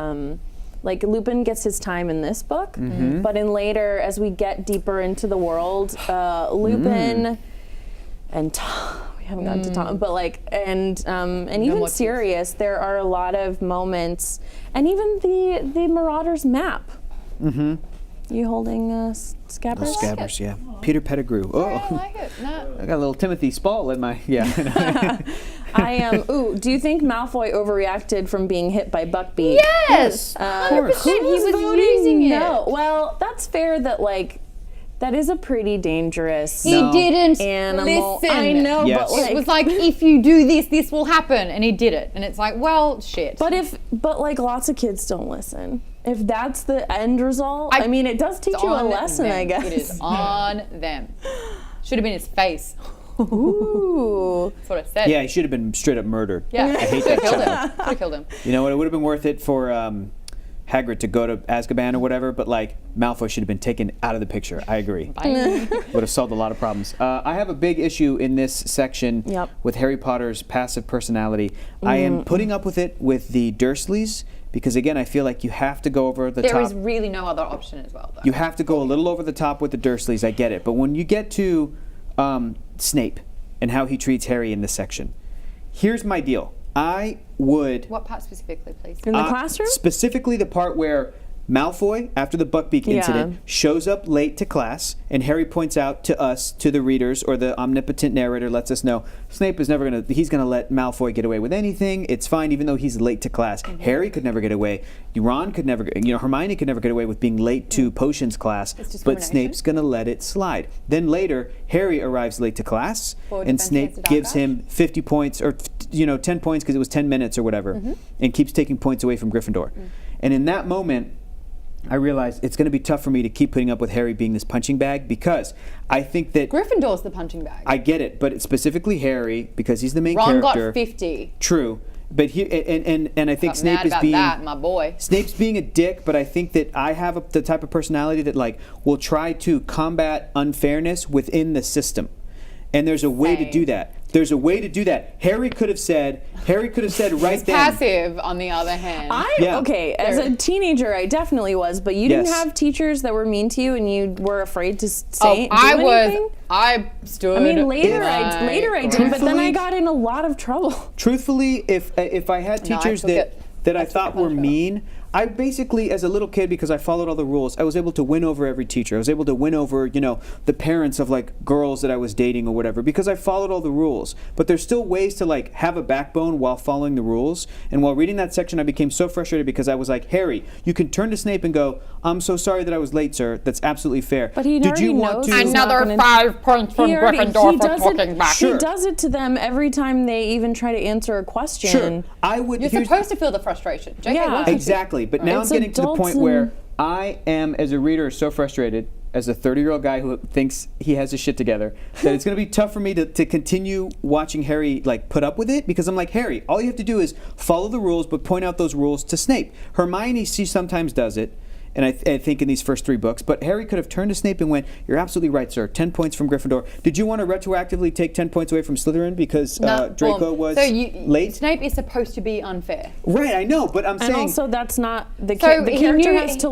like Lupin gets his time in this book, but in later, as we get deeper into the world, Lupin and Tom, we haven't gotten to Tom, but like, and even motifs. Sirius, there are a lot of moments, and even the Marauders map. You holding Scabbers? Scabbers, yeah. Peter Pettigrew. I don't Oh, like it. No. I got a little Timothy Spall in my, yeah. I am. Ooh, do you think Malfoy overreacted from being hit by Buckbeak? Yes. course. He was voting using it. no. Well, that's fair. That like, that is a pretty dangerous He No. didn't animal. listen. I know, Yes. but It like, was like, if you do this, this will happen, and he did it, and it's like, well, shit. but like lots of kids don't listen. If that's the end result, I mean, it does teach It's you a on lesson, them. I guess. It is on them. Should have been his face. Ooh. That's what I said. Yeah, he should have been straight up murdered. Yeah. I hate Could have that killed child. him. Could have killed him. You know what? It would have been worth it for Hagrid to go to Azkaban or whatever, but like Malfoy should have been taken out of the picture. I agree. Bye. Would have solved a lot of problems. I have a big issue in this section Yep. with Harry Potter's passive personality. I am putting up with it with the Dursleys because again, I feel like you have to go over the There top. is really no other option as well, though. You have to go a little over the top with the Dursleys. I get it, but when you get to Snape and how he treats Harry in this section, here's my deal. I would What part specifically, please? In the classroom? specifically the part where Malfoy, after the Buckbeak incident, shows up late to class, and Harry points out to us, to the readers, or the omnipotent narrator lets us know, Snape is never going to, he's going to let Malfoy get away with anything. It's fine, even though he's late to class. Harry could never get away. Ron could never, Hermione could never get away with being late to potions class, but Snape's going to let it slide. Then later, Harry arrives late to class, and Snape gives him 50 points, or 10 points because it was 10 minutes or whatever, and keeps taking points away from Gryffindor. And in that moment, I realized it's going to be tough for me to keep putting up with Harry being this punching bag, because I think that Gryffindor's the punching bag. I get it, but it's specifically Harry because he's the main Ron character. got 50. True, but he and I think Got Snape mad is about being that, my boy. Snape's being a dick, but I think that I have the type of personality that like will try to combat unfairness within the system, and there's a way to do that. There's a way to do that. Harry could have said right then. Passive, on the other hand. Okay, as a teenager, I definitely was, but you didn't have teachers that were mean to you, and you were afraid to say anything? I stood. I mean, later I did, but then I got in a lot of trouble. Truthfully, if I had teachers that I thought were mean, I basically, as a little kid, because I followed all the rules, I was able to win over every teacher. I was able to win over, the parents of like girls that I was dating or whatever, because I followed all the rules. But there's still ways to like have a backbone while following the rules. And while reading that section, I became so frustrated because I was like, Harry, you can turn to Snape and go, "I'm so sorry that I was late, sir. That's absolutely fair." But he Did you want knows to? he's not Another gonna- 5 points from Gryffindor for talking back. Sure. He does it to them every time they even try to answer a question. Sure, I would. You're supposed to feel the frustration. JK Yeah. wants you to. Exactly, but now I'm It's getting to the adults point and- where I am, as a reader, so frustrated, as a 30-year-old guy who thinks he has his shit together, that it's going to be tough for me to continue watching Harry like put up with it, because I'm like, Harry, all you have to do is follow the rules, but point out those rules to Snape. Hermione, she sometimes does it, and I think in these first 3 books, but Harry could have turned to Snape and went, "You're absolutely right, sir. 10 points from Gryffindor. Did you want to retroactively take 10 points away from Slytherin because Draco was late?" Snape is supposed to be unfair. Right, I know, but I'm And saying also, that's not the So the he character knew- has to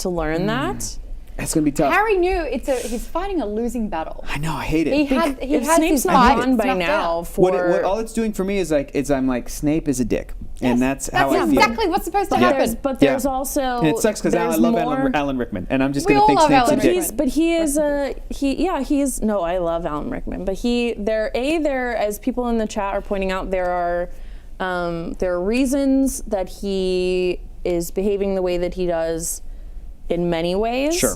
learn that. that's going to be tough. Harry knew he's fighting a losing battle. I know, I hate it. He has Snape's his not fight. gone by snuffed now out. What all it's doing for me is I'm like, Snape is a dick, and that's how I feel. exactly what's supposed to happen. But there's also And it sucks because I there's love more- Alan Rickman, and I'm just We going to all think love Snape's Alan a dick. Rickman. But he is no, I love Alan Rickman, but there as people in the chat are pointing out, there are reasons that he is behaving the way that he does in many ways. Sure.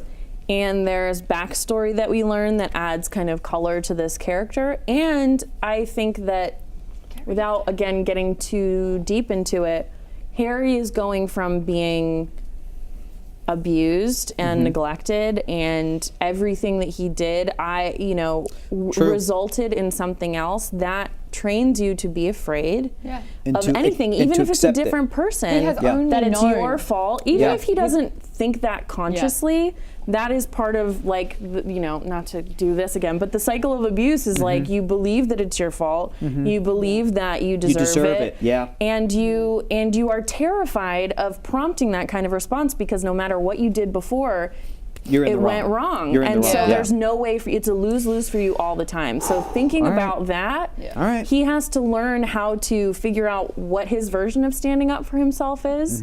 And there's backstory that we learn that adds kind of color to this character. And I think that, without again getting too deep into it, Harry is going from being abused and neglected, and everything that he did resulted in something else that trains you to be afraid And of to- anything, and even to if it's a accept it. different person, He has only that it's known. your fault, even Yeah. if he doesn't think that consciously. That is part of, like, not to do this again, but the cycle of abuse is like, you believe that it's your fault, you believe that you deserve it, yeah. and you are terrified of prompting that kind of response, because no matter what you did before, You're in it the wrong. went wrong. You're in And the so wrong. there's no way for it's a lose-lose for you all the time. So thinking All right. about that, All right. he has to learn how to figure out what his version of standing up for himself is.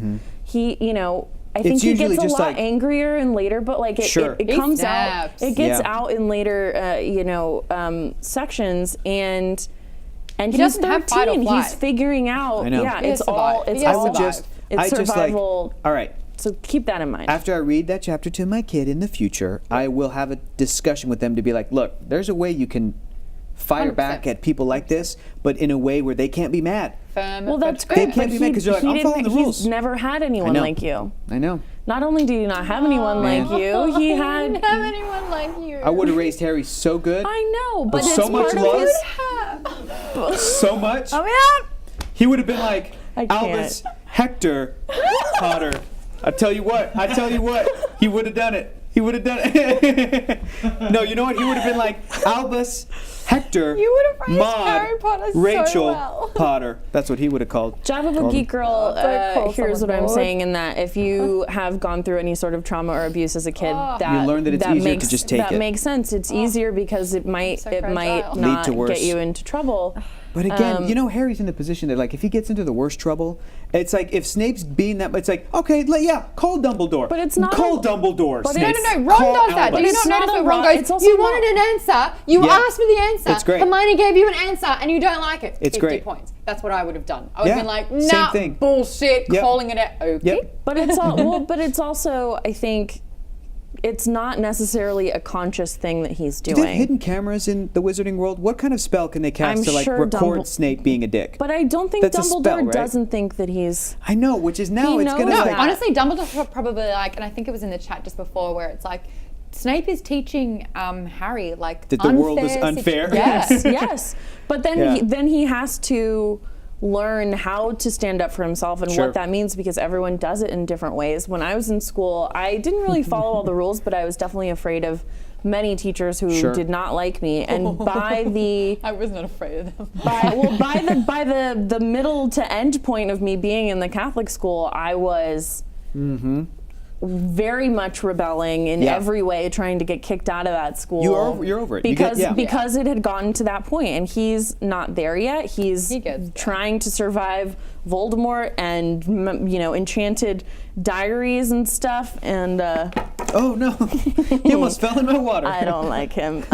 I think he usually gets a just lot like- angrier and later, but like Sure. it He comes out, snaps. it gets Yeah. out in later, sections, and he's doesn't have fight or 13. flight. He's figuring out. I know. Yeah, He has it's to all. survive. It's He has all. to I just, It's I just like, survival. all right. So keep that in mind. After I read that chapter to my kid in the future, I will have a discussion with them to be like, look, there's a way you can fire 100%. back at people like this, but in a way where they can't be mad. Well, that's They good. can't but be mad 'cause you're like, I'm following the rules. He's never had anyone know. like you. I know. Not only did he not have anyone man. like you, he had. didn't have anyone like you. I would have raised Harry so good. I know, but With it's so much part love. of his. So much. Oh, He would have been like, I can't. Albus Hector Potter. I tell you what, he would have done it. He would have done it. No, you know what? He would have been like Albus, Hector, You would have raised Maud, Harry Potter so Rachel, well. Potter. That's what he would have called. Job of a called geek girl. Don't call Here's what someone I'm Maud. saying: in that if you have gone through any sort of trauma or abuse as a kid, that You learn that it's easier to makes, just take that it. makes sense. It's easier because it might so it might fragile. Lead not to worse. get you into trouble. But again, you know, Harry's in the position that, like, if he gets into the worst trouble, it's like if Snape's being that, it's like, okay, yeah, call Dumbledore. But it's not call a- Dumbledore. but Snape. No, Ron Call does that. Do Albus. you not It's not notice a when Ron Ron- goes, it's also you not- wanted an answer, you Yeah. asked for the answer, It's great. Hermione gave you an answer, and you don't like it. It's 50 great. points. That's what I would have done. I would Yeah, have been like, same nah, thing. bullshit, Yep. calling it out. Okay. Yep. But it's but it's also, I think, it's not necessarily a conscious thing that he's Do they have doing. hidden cameras in the Wizarding World? What kind of spell can they cast I'm to like sure record Dumbledore- Snape being a dick? But I don't think That's a Dumbledore spell, right? doesn't think that he's. I know, which is now He it's gonna knows like. that. Honestly, Dumbledore probably like, and I think it was in the chat just before where it's like, Snape is teaching Harry like That the world is unfair unfair? Yes. Yes. But then Yeah. he has to learn how to stand up for himself and Sure. what that means because everyone does it in different ways. When I was in school, I didn't really follow all the rules, but I was definitely afraid of many teachers who Sure. did not like me. And by the I was not afraid of them. by the middle to end point of me being in the Catholic school, I was very much rebelling in Yeah. every way, trying to get kicked out of that school. You're over it. You get- because yeah. because it had gotten to that point, and he's not there yet. He's He gets there. trying to survive Voldemort and enchanted diaries and stuff. And Oh no, he almost fell in my water. I don't like him.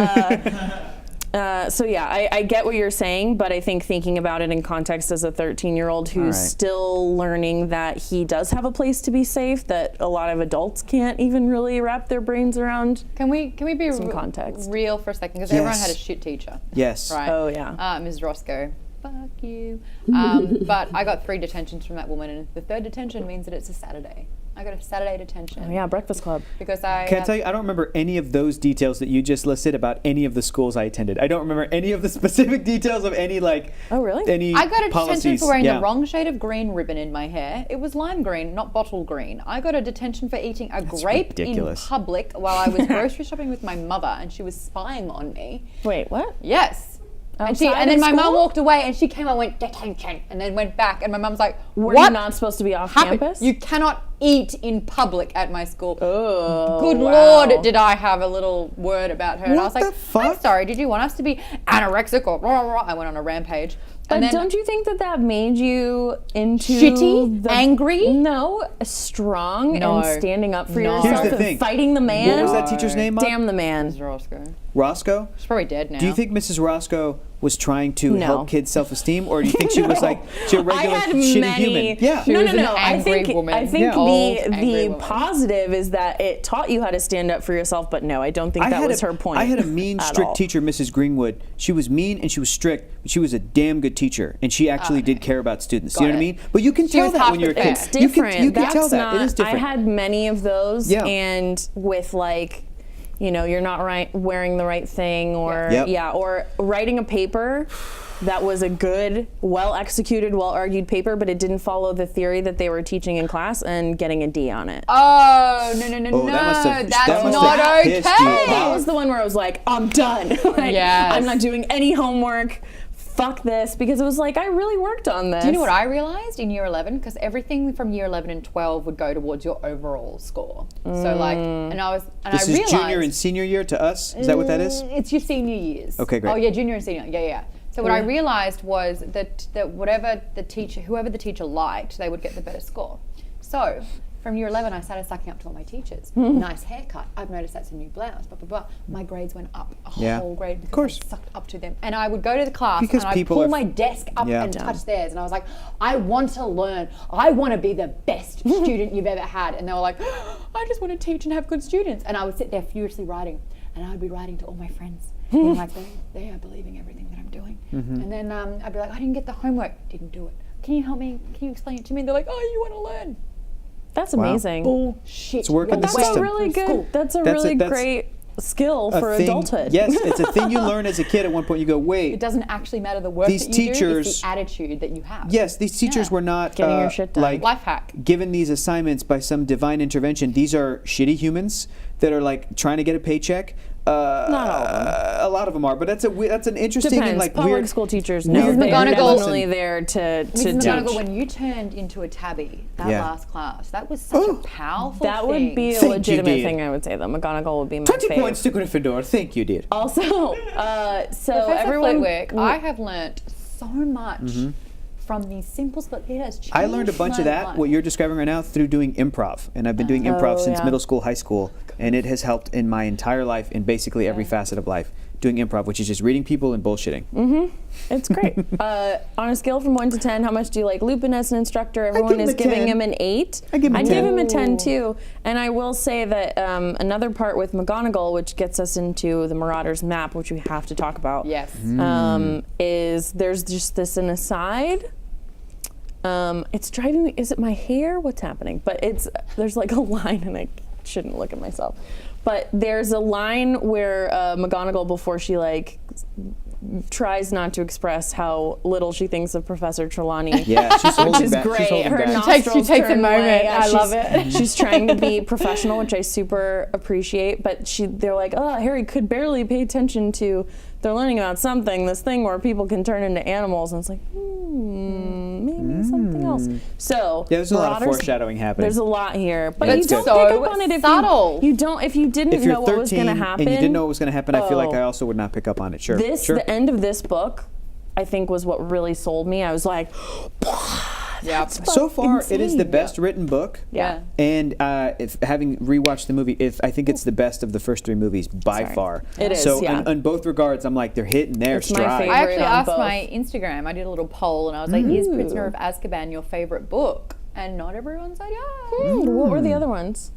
So yeah, I get what you're saying, but I think thinking about it in context as a 13-year-old who's All right. still learning that he does have a place to be safe, that a lot of adults can't even really wrap their brains around. Can we be Some context. real for a second? Because everyone Yes. had a shit teacher. Yes. Right. Oh, yeah. Ms. Roscoe. Fuck you. But I got 3 detentions from that woman, and the 3rd detention means that it's a Saturday. I got a Saturday detention. Oh yeah, Breakfast Club. Because I. Can I tell you, I don't remember any of those details that you just listed about any of the schools I attended. I don't remember any of the specific details of any like. Oh, really? Any I got a detention policies. for wearing Yeah. the wrong shade of green ribbon in my hair. It was lime green, not bottle green. I got a detention for eating a grape ridiculous. in public while I was grocery shopping with my mother, and she was spying on me. Wait, what? Yes. And Outside then of my mum school? walked away, and she came and went detention, and then went back, and my mum's like, Were "What you not supposed to be off happened? campus? You cannot eat in public at my school." Oh, Good wow. Lord, did I have a little word about her? And I was What like, the fuck? "I'm sorry. Did you want us to be anorexic or rah, rah?" I went on a rampage. But And then don't you think that made you into Shitty? Angry? No, strong No. and standing up for No. yourself Here's the and thing. fighting the man? What was that teacher's name? Mom? Damn the man. Mrs. Roscoe. Roscoe. She's probably dead now. Do you think Mrs. Roscoe was trying to No. help kids' self-esteem, or do you think she was like she a regular I had shitty many. human? Yeah. She no, was no, an no. I angry think woman. I think Yeah. Old, the angry woman. positive is that it taught you how to stand up for yourself. But no, I don't think that was her point. I had a mean, at strict all. teacher, Mrs. Greenwood. She was mean and she was strict, but she was a damn good teacher, and she actually did care about students. Got You know what I it. mean? But you can She tell was that half when you're a the kid. fair. It's You different. can That's tell that. not, It is different. I had many of those, Yeah. and with like, you're not wearing the right thing, or Yep. or writing a paper that was a good, well executed, well argued paper, but it didn't follow the theory that they were teaching in class, and getting a D on it. Oh, no, no, no, Oh, no. that must have- That's that must not have pissed you okay. That off. was the one where I was like, I'm done. Like, Yes. I'm not doing any homework. Fuck this, because it was like I really worked on this. Do you know what I realized in year 11? Because everything from year 11 and 12 would go towards your overall score. So like, and I This I is realized junior and senior year to us. Is that what that is? It's your senior years. Okay, great. Oh yeah, junior and senior. Yeah, yeah. So what I realized was that whatever whoever the teacher liked, they would get the better score. So from year 11, I started sucking up to all my teachers. Nice haircut. I've noticed that's a new blouse. Blah blah blah. My grades went up a Yeah. whole grade because course. I sucked up to them. And I would go to the class Because and I'd people pull are- my desk up Yeah. and touch theirs, and I was like, I want to learn. I want to be the best student you've ever had. And they were like, I just want to teach and have good students. And I would sit there furiously writing, and I would be writing to all my friends. Being like, they are believing everything that I'm doing. And then I'd be like, I didn't get the homework. Didn't do it. Can you help me? Can you explain it to me? And they're like, oh, you want to learn. That's Wow. amazing. Bullshit. It's working the That's system. really good. That's a That's really it, that's- great skill a for thing. adulthood. Yes, it's a thing you learn as a kid. At one point, you go, wait. It doesn't actually matter the work These that you do, teachers- it's the attitude that you have. Yes, these teachers Yeah. were not Getting your shit done. like Life hack. given these assignments by some divine intervention. These are shitty humans that are like trying to get a paycheck. Not all of them. A lot of them are, but that's an interesting Depends. and like Public weird school teachers, weird no, they're McGonagall- definitely there to Mrs. teach. McGonagall, when you turned into a tabby that Yeah. last class, that was such a powerful That thing. would be a Thank you, legitimate dear. thing, I would say. Though McGonagall would be my 20 fave. points to Gryffindor. Thank you, dear. Also, so Professor everyone, Flitwick, I have learnt so much from these simple, but it has changed I learned a bunch my of that, life. what you're describing right now, through doing improv. And I've been doing improv since yeah. middle school, high school, and it has helped in my entire life, in basically every facet of life. Doing improv, which is just reading people and bullshitting. it's great. On a scale from 1 to 10, how much do you like Lupin as an instructor? Everyone give him is a giving 10. him an 8. I give him a I'd 10. give him a 10 too. And I will say that another part with McGonagall, which gets us into the Marauders map, which we have to talk about. Yes. Is there's just this an aside. It's driving me. Is it my hair? What's happening? But there's like a line, and I shouldn't look at myself. But there's a line where McGonagall, before she like tries not to express how little she thinks of Professor Trelawney. Yeah, she's holding Which is back. She's great. holding Her back. nostrils She takes a turn moment. away as I love she's- it. She's trying to be professional, which I super appreciate. But they're like, oh, Harry could barely pay attention to. They're learning about something, this thing where people can turn into animals, and it's like, maybe something else. So Yeah, there's a lot of Marauders- foreshadowing happening. There's a lot here, but That's you don't good. pick So up on it if subtle. you don't. If you didn't If you're know what was 13 going to happen, and you didn't know what was going to happen, I feel like Oh. I also would not pick up on it. Sure. the end of this book, I think, was what really sold me. I was like, Yeah. So far, it is the insane. best written book. Yeah. And if having rewatched the movie, I think it's the best of the first 3 movies by Sorry. far. It is, So yeah. in both regards, I'm like, they're hitting their It's my stride. favorite. I actually on asked both. my Instagram, I did a little poll, and I was like, is Prisoner of Azkaban your favorite book? And not everyone said yeah. What were the other ones?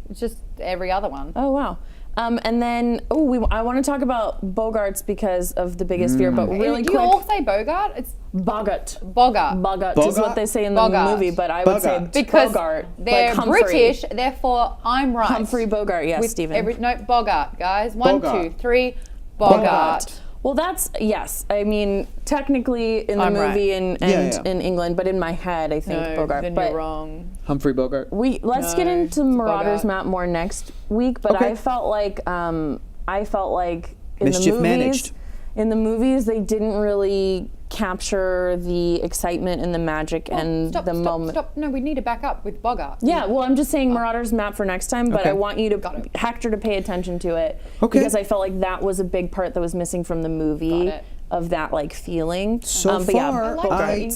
It's just every other one. Oh wow. And then I want to talk about Bogarts because of the biggest fear, but really Do you quick. all say Bogart? It's Bogart. Bogart. Bogart is Bogart? what they say in the Bogart. movie, but I would say Bogart. Because Bogart. they're like Humphrey. British, therefore I'm right. Humphrey Bogart, yes, With Stephen. No, Bogart, guys. 1, Bogart. 2, 3. Bogart. Well, that's yes. I mean, technically in the I'm movie right. and Yeah. in England, but in my head, I think No, Bogart. then but you're wrong. Humphrey Bogart. let's get No, into it's Marauders Bogart. map more next week. But Okay. I felt like in Mischief the movies, managed. in the movies they didn't really capture the excitement and the magic and Stop, the stop, moment. stop. No, we need to back up with Bogart. Yeah, well, I'm just saying Marauders map for next time, but Okay. I want you Got to it. Hector to pay attention to it Okay. because I felt like that was a big part that was missing from the movie Got it. of that like feeling. So but yeah, far, like I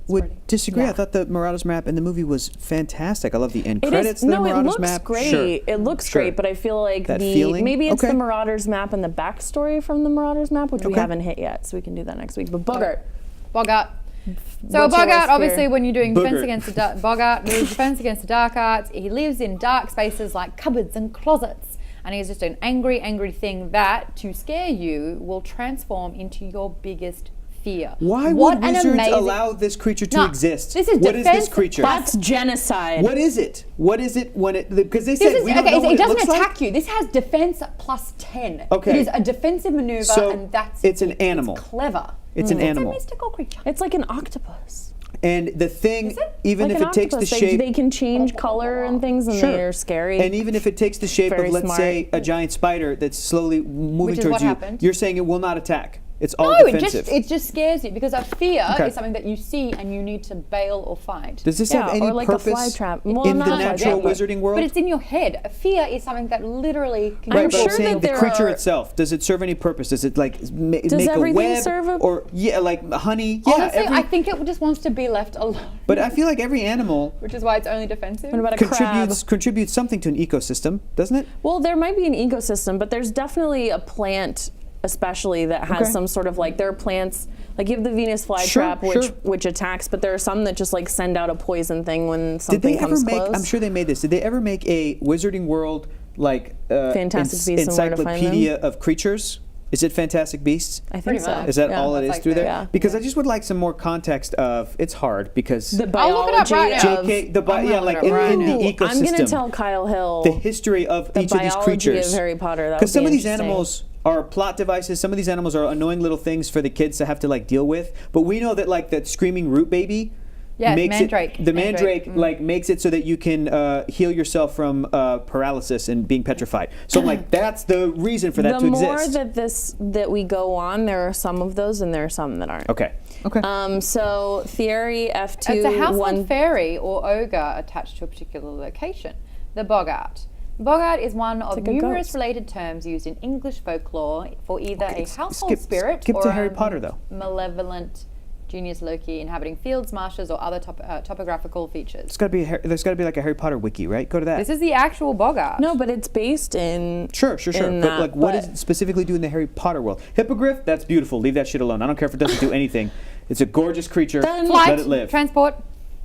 would disagree. I thought the Marauders map in the movie was fantastic. I love the end It credits is. in the No, it Marauders looks map. great. Sure. It looks Sure. great, but I feel like That feeling? maybe it's Okay. the Marauders map and the backstory from the Marauders map, which we Okay. haven't hit yet, so we can do that next week. But Bogart, Bogart. So What's your Bogart, worst obviously, fear? when you're doing defense Boogert. against the Bogart does defense against the dark arts. He lives in dark spaces like cupboards and closets, and he's just an angry, angry thing that, to scare you, will transform into your biggest fear. Why What would an wizards amazing- allow this creature to No, exist? this is What is defense this creature? that's genocide. What is it? What is it when it? Because they said This is we don't okay. know So what it doesn't looks attack like. you. This has defense plus 10. Okay. It is a defensive maneuver, So and that's it's an animal. It's clever. It's an It's a animal. mystical creature. It's like an octopus. And the thing, Is it? even Like if an it takes the octopus. shape, they can change color and things, and Sure. they're scary. and even if it takes the shape Very of, let's smart. say, a giant spider that's slowly moving Which is towards what you, happened. you're saying it will not attack. It's all No, defensive. it just scares you because a fear Okay. is something that you see and you need to bail or fight. Does this Yeah, have any or like a purpose fly trap. Well, in not the a fly natural trap, but- wizarding world? But it's in your head. A fear is something that literally can I'm Right, but sure I'm saying that the there creature are- itself, does it serve any purpose? Does it like make a everything web? serve a- Or yeah, like honey? Yeah, Honestly, I think it just wants to be left alone. but I feel like every animal Which is why it's only defensive. What about a crab? contributes something to an ecosystem, doesn't it? Well, there might be an ecosystem, but there's definitely a plant, especially that has Okay. some sort of like there are plants like you have the Venus flytrap, Sure, which sure. which attacks, but there are some that just like send out a poison thing when Did something they ever comes make? close. I'm sure they made this. Did they ever make a Wizarding World like Fantastic Beasts and Where to Find Them? encyclopedia of creatures? Is it Fantastic Beasts? I think Pretty so. much. Is that Yeah. all it That's is like through the- there? Yeah. Because I just would like some more context of. It's hard because The I'll look it up biology right now. of JK, the I'm yeah, gonna like look it up in right the Ooh, ecosystem, I'm gonna tell Kyle Hill the history of the each of these biology creatures. of Harry Potter. That Because would some be of these interesting. animals are plot devices. Some of these animals are annoying little things for the kids to have to like deal with. But we know that like that screaming root baby. Yeah, makes mandrake. it the mandrake Mandrake, like makes it so that you can heal yourself from paralysis and being petrified. So I'm like that's the reason for that the to more exist. that we go on, there are some of those and there are some that aren't. Okay. Okay. So theory F2 It's a household one. fairy or ogre attached to a particular location. The boggart. Boggart is one of like a numerous ghost. related terms used in English folklore for either a household skip- spirit skip or to Harry a Potter, though. malevolent genius Loki inhabiting fields, marshes, or other topographical features. There's got to be like a Harry Potter wiki, right? Go to that. This is the actual boggart. No, but it's based in. Sure. in But that, like, what but- does it specifically do in the Harry Potter world? Hippogriff, that's beautiful. Leave that shit alone. I don't care if it doesn't do anything. It's a gorgeous creature. Then- Flight, Let it live. transport.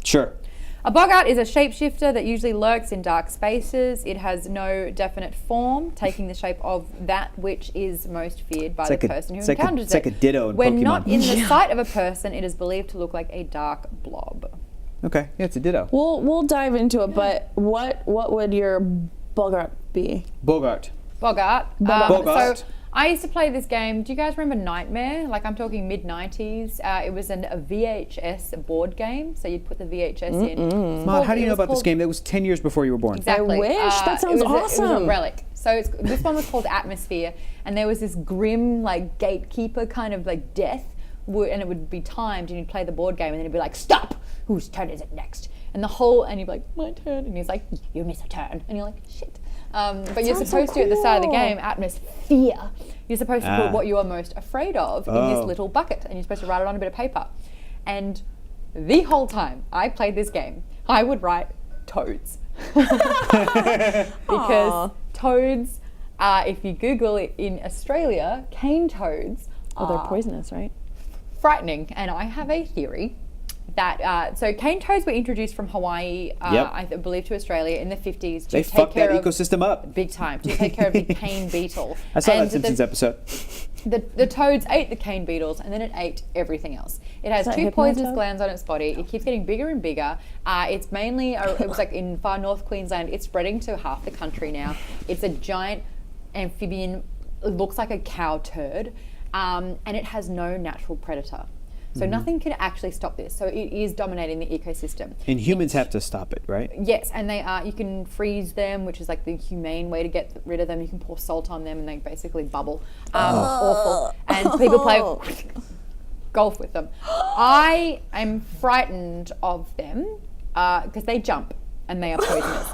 Sure. A boggart is a shapeshifter that usually lurks in dark spaces. It has no definite form, taking the shape of that which is most feared by It's the like a- person who it's like a- encounters it's like a ditto in When not Pokemon. in the sight of a person, it is believed to look like a dark blob. Okay. Yeah, it's a ditto. We'll dive into it, but what would your boggart be? Bogart. Boggart. Boggart. So I used to play this game. Do you guys remember Nightmare? Like I'm talking mid-90s. It was a VHS board game. So you'd put the VHS in. Ma, how do you know about this game? That was 10 years before you were born. Exactly. I wish. That sounds it was a awesome. relic. So this one was called Atmosphere, and there was this grim, like gatekeeper kind of like death, and it would be timed, and you'd play the board game, and then it'd be like, "Stop! Whose turn is it next?" And you'd be like, "My turn," and he's like, "You miss a turn," and you're like, "Shit." But you're sounds supposed so to at the start of the cool. game, Atmosphere. You're supposed to put what you are most afraid of in Oh. this little bucket, and you're supposed to write it on a bit of paper. And the whole time I played this game, I would write toads. Because Aw. toads, if you Google it in Australia, cane toads Oh, they're are poisonous, right? frightening. And I have a theory that, so cane toads were introduced from Hawaii, Yep. I believe to Australia in the 50s to They take fucked care that of, ecosystem up. big time, to take care of the cane beetle. I saw And that Simpsons episode. the toads ate the cane beetles and then it ate everything else. It has that two poisonous hypnotoad? glands on its body. It keeps getting bigger and bigger. It's mainly, it was like in far north Queensland. It's spreading to half the country now. It's a giant amphibian, it looks like a cow turd, and it has no natural predator. So nothing can actually stop this. So it is dominating the ecosystem. And humans have to stop it, right? Yes, and they are. You can freeze them, which is like the humane way to get rid of them. You can pour salt on them, and they basically bubble. Awful. And people play golf with them. I am frightened of them because they jump and they are poisonous.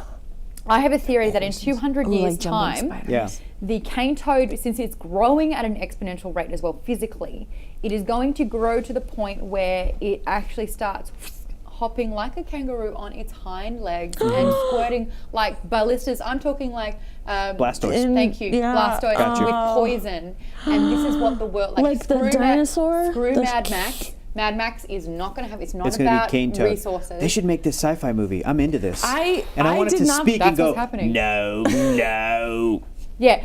I have a theory that in 200 years' like jumping time, spiders. Yeah. the cane toad, since it's growing at an exponential rate as well physically, it is going to grow to the point where it actually starts hopping like a kangaroo on its hind legs and squirting like ballistas. I'm talking like Blastoise. Thank you, Yeah, Blastoise Got you. with poison. And this is what the world Like the dinosaur? Screw The- Mad Max. Mad Max is not going to have. It's not It's going to about be cane toad. resources. They should make this sci-fi movie. I'm into this. I want it did to not- speak That's and go, what's happening. no, Yeah.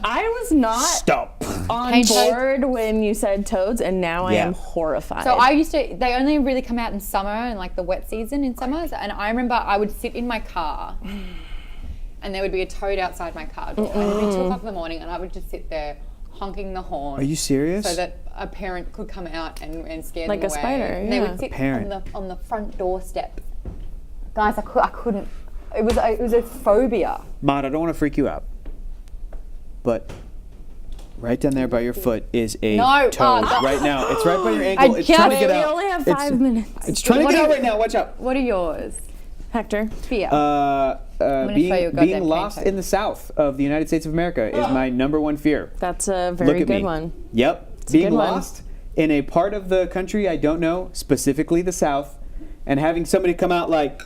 I was not stop. on Cane toad? board when you said toads, and now I Yeah. am horrified. So I used to. They only really come out in summer and like the wet season in summers. And I remember I would sit in my car, and there would be a toad outside my car door. And it'd be 2 o'clock in the morning, and I would just sit there honking the horn. Are you serious? So that a parent could come out and scare Like them a away. spider, And they yeah. would sit Parent. on the front doorstep. Guys, I couldn't. It was a phobia. Maud, I don't want to freak you out, but right down there by your foot is a No, toad. no. Right now, it's right by your ankle. It's can't- trying to Wait, get we out. only have It's- 5 minutes. It's trying to What get do out you- right now. Watch out. What are yours? Hector. Fear. Being show you a goddamn cane lost toad. in the south of the United States of America is my number one fear. That's a Look very at good me. one. Yep. a Being good one. lost in a part of the country I don't know, specifically the South, and having somebody come out like,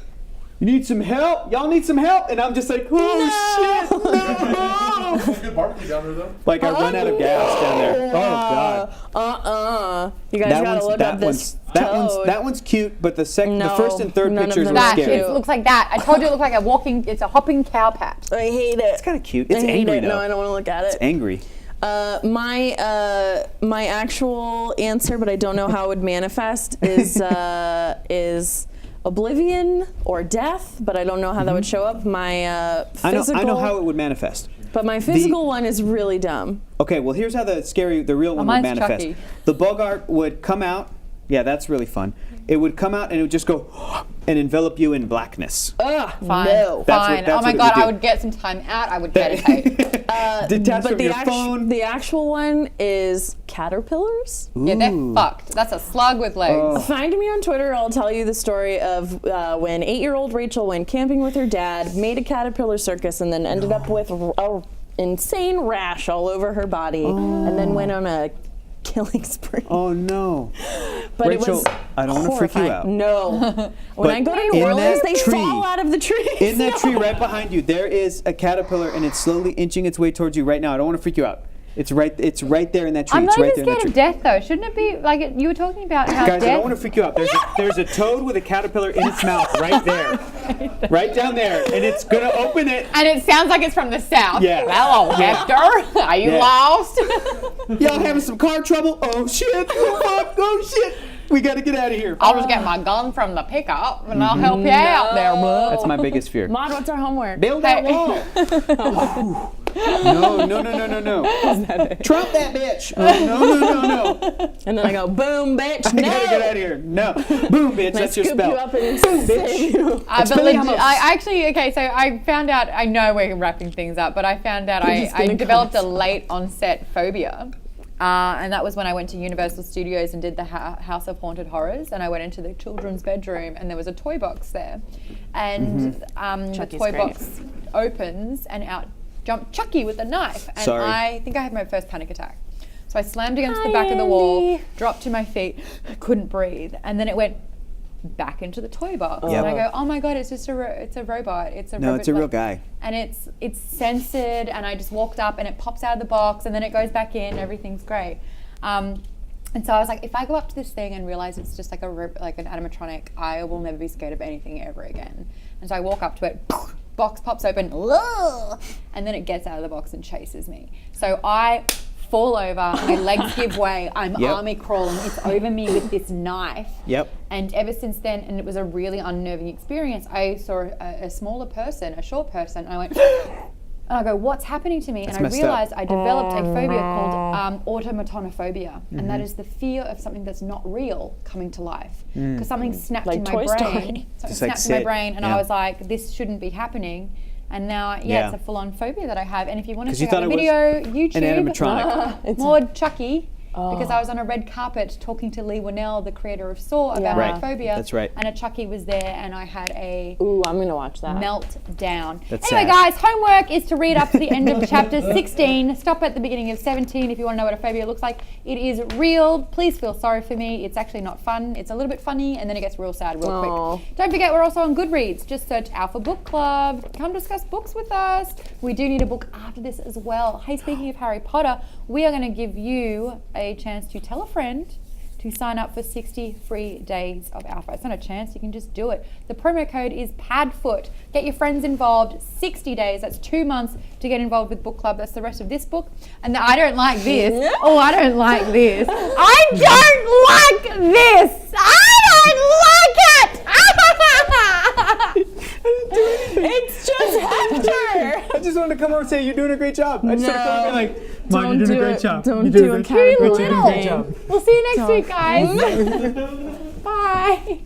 You need some help? Y'all need some help? And I'm just like, oh shit, no! Some good barbecue down there, though. Like I run out of gas down there. Oh god. You guys gotta look up this toad. That one's cute, but the No, first and third none of pictures them were are That scary. it looks like that. I told you it looked like it's a hopping cow patch. I hate it. It's kind of cute. It's I hate angry it. though. No, I don't want to look at it. It's angry. My actual answer, but I don't know how it would manifest, is oblivion or death, but I don't know how that would show up. My physical, I know how it would manifest. but my physical one is really dumb. Okay, well here's how the real one would mine's manifest. Chucky. The Bogart would come out. Yeah, that's really fun. It would come out and it would just go and envelop you in blackness. Ugh, Fine. no. Fine. That's oh what my it god, would do. I would get some time out. I would meditate. Detach But from the, your phone. the actual one is caterpillars. Yeah, they're Ooh. fucked. That's a slug with legs. Find me on Twitter. I'll tell you the story of when 8-year-old Rachel went camping with her dad, made a caterpillar circus, and then ended up with a insane rash all over her body, and then went on a killing spree. Oh no. But Rachel, it was I don't want to freak you horrifying. out. No. When I go to in New Orleans, that they tree- fall out of the trees. In that tree right behind you, there is a caterpillar and it's slowly inching its way towards you right now. I don't want to freak you out. It's right there in that tree. I'm It's not right even there in scared that of death though. Shouldn't it be like you were talking about how Guys, I death? don't want to freak you out. There's a toad with a caterpillar in its mouth right there. Right down there. And it's going to open it. And it sounds like it's from the south. Yeah. Hello, Hector. Are you Yeah. lost? Y'all having some car trouble? Oh shit. Fuck. Oh shit. We got to get out of here. I'll just get my gun from the pickup and I'll help you out there, bro. That's my biggest fear. Maude, what's our homework? Build that Hey. wall. No. Trump that bitch. No. And then I go, boom, bitch, I no. gotta get out of here. No. Boom, bitch. And I That's your scoop spell. you up and save you. But Expelliarmus. I actually, okay, so I found out, I know we're wrapping things up, but I found out just I gonna developed a come. late onset phobia. And that was when I went to Universal Studios and did the House of Haunted Horrors, and I went into the children's bedroom and there was a toy box there. And the Chucky's toy great. box opens and out jumped Chucky with a knife. And Sorry. I think I had my first panic attack. So I slammed against the back of the wall, dropped to my feet, couldn't breathe, and then it went back into the toy box. Yep. And I go, oh my god, it's just it's a robot. It's a No, robot, it's a real like- guy. And it's censored, and I just walked up, and it pops out of the box, and then it goes back in. Everything's great. And so I was like, if I go up to this thing and realize it's just like an animatronic, I will never be scared of anything ever again. And so I walk up to it, box pops open, and then it gets out of the box and chases me. So I fall over, my legs give way, I'm Yep. army crawling, it's over me with this knife. Yep. And ever since then, and it was a really unnerving experience, I saw a smaller person, a short person, and I went, and I go, what's happening to me? That's and I messed up. realized I developed a phobia called automatonophobia, and that is the fear of something that's not real coming to life. Because something snapped Like in my Toy brain. Story. Something Just like snapped in my sit. brain, and Yeah. I was like, this shouldn't be happening. And now, Yeah. it's a full-on phobia that I have. And if you want to 'Cause you check out thought the it video, was YouTube, an animatronic. Maud Chucky, because I was on a red carpet talking to Lee Winnell, the creator of Saw, about Right. my phobia. That's right. And a Chucky was there, and I had a Ooh, I'm gonna watch that. meltdown. That's Anyway, sad. guys, homework is to read up to the end of chapter 16. Stop at the beginning of 17 if you want to know what a phobia looks like. It is real. Please feel sorry for me. It's actually not fun. It's a little bit funny, and then it gets real sad real Aw. quick. Don't forget, we're also on Goodreads. Just search Alpha Book Club. Come discuss books with us. We do need a book after this as well. Hey, speaking of Harry Potter, we are going to give you a chance to tell a friend to sign up for 60 free days of Alpha. It's not a chance, you can just do it. The promo code is PADFOOT. Get your friends involved, 60 days, that's 2 months to get involved with book club. That's the rest of this book. And I don't like this. Oh, I don't like this. I don't like this. I don't like it. It's just Hector. I just wanted to come over and say you're doing a great job. I just started No. coming like, Mom, Don't you're doing do a great it. job. Don't You're do doing a a category You're doing a great thing. job. We'll see you next week, guys. Bye.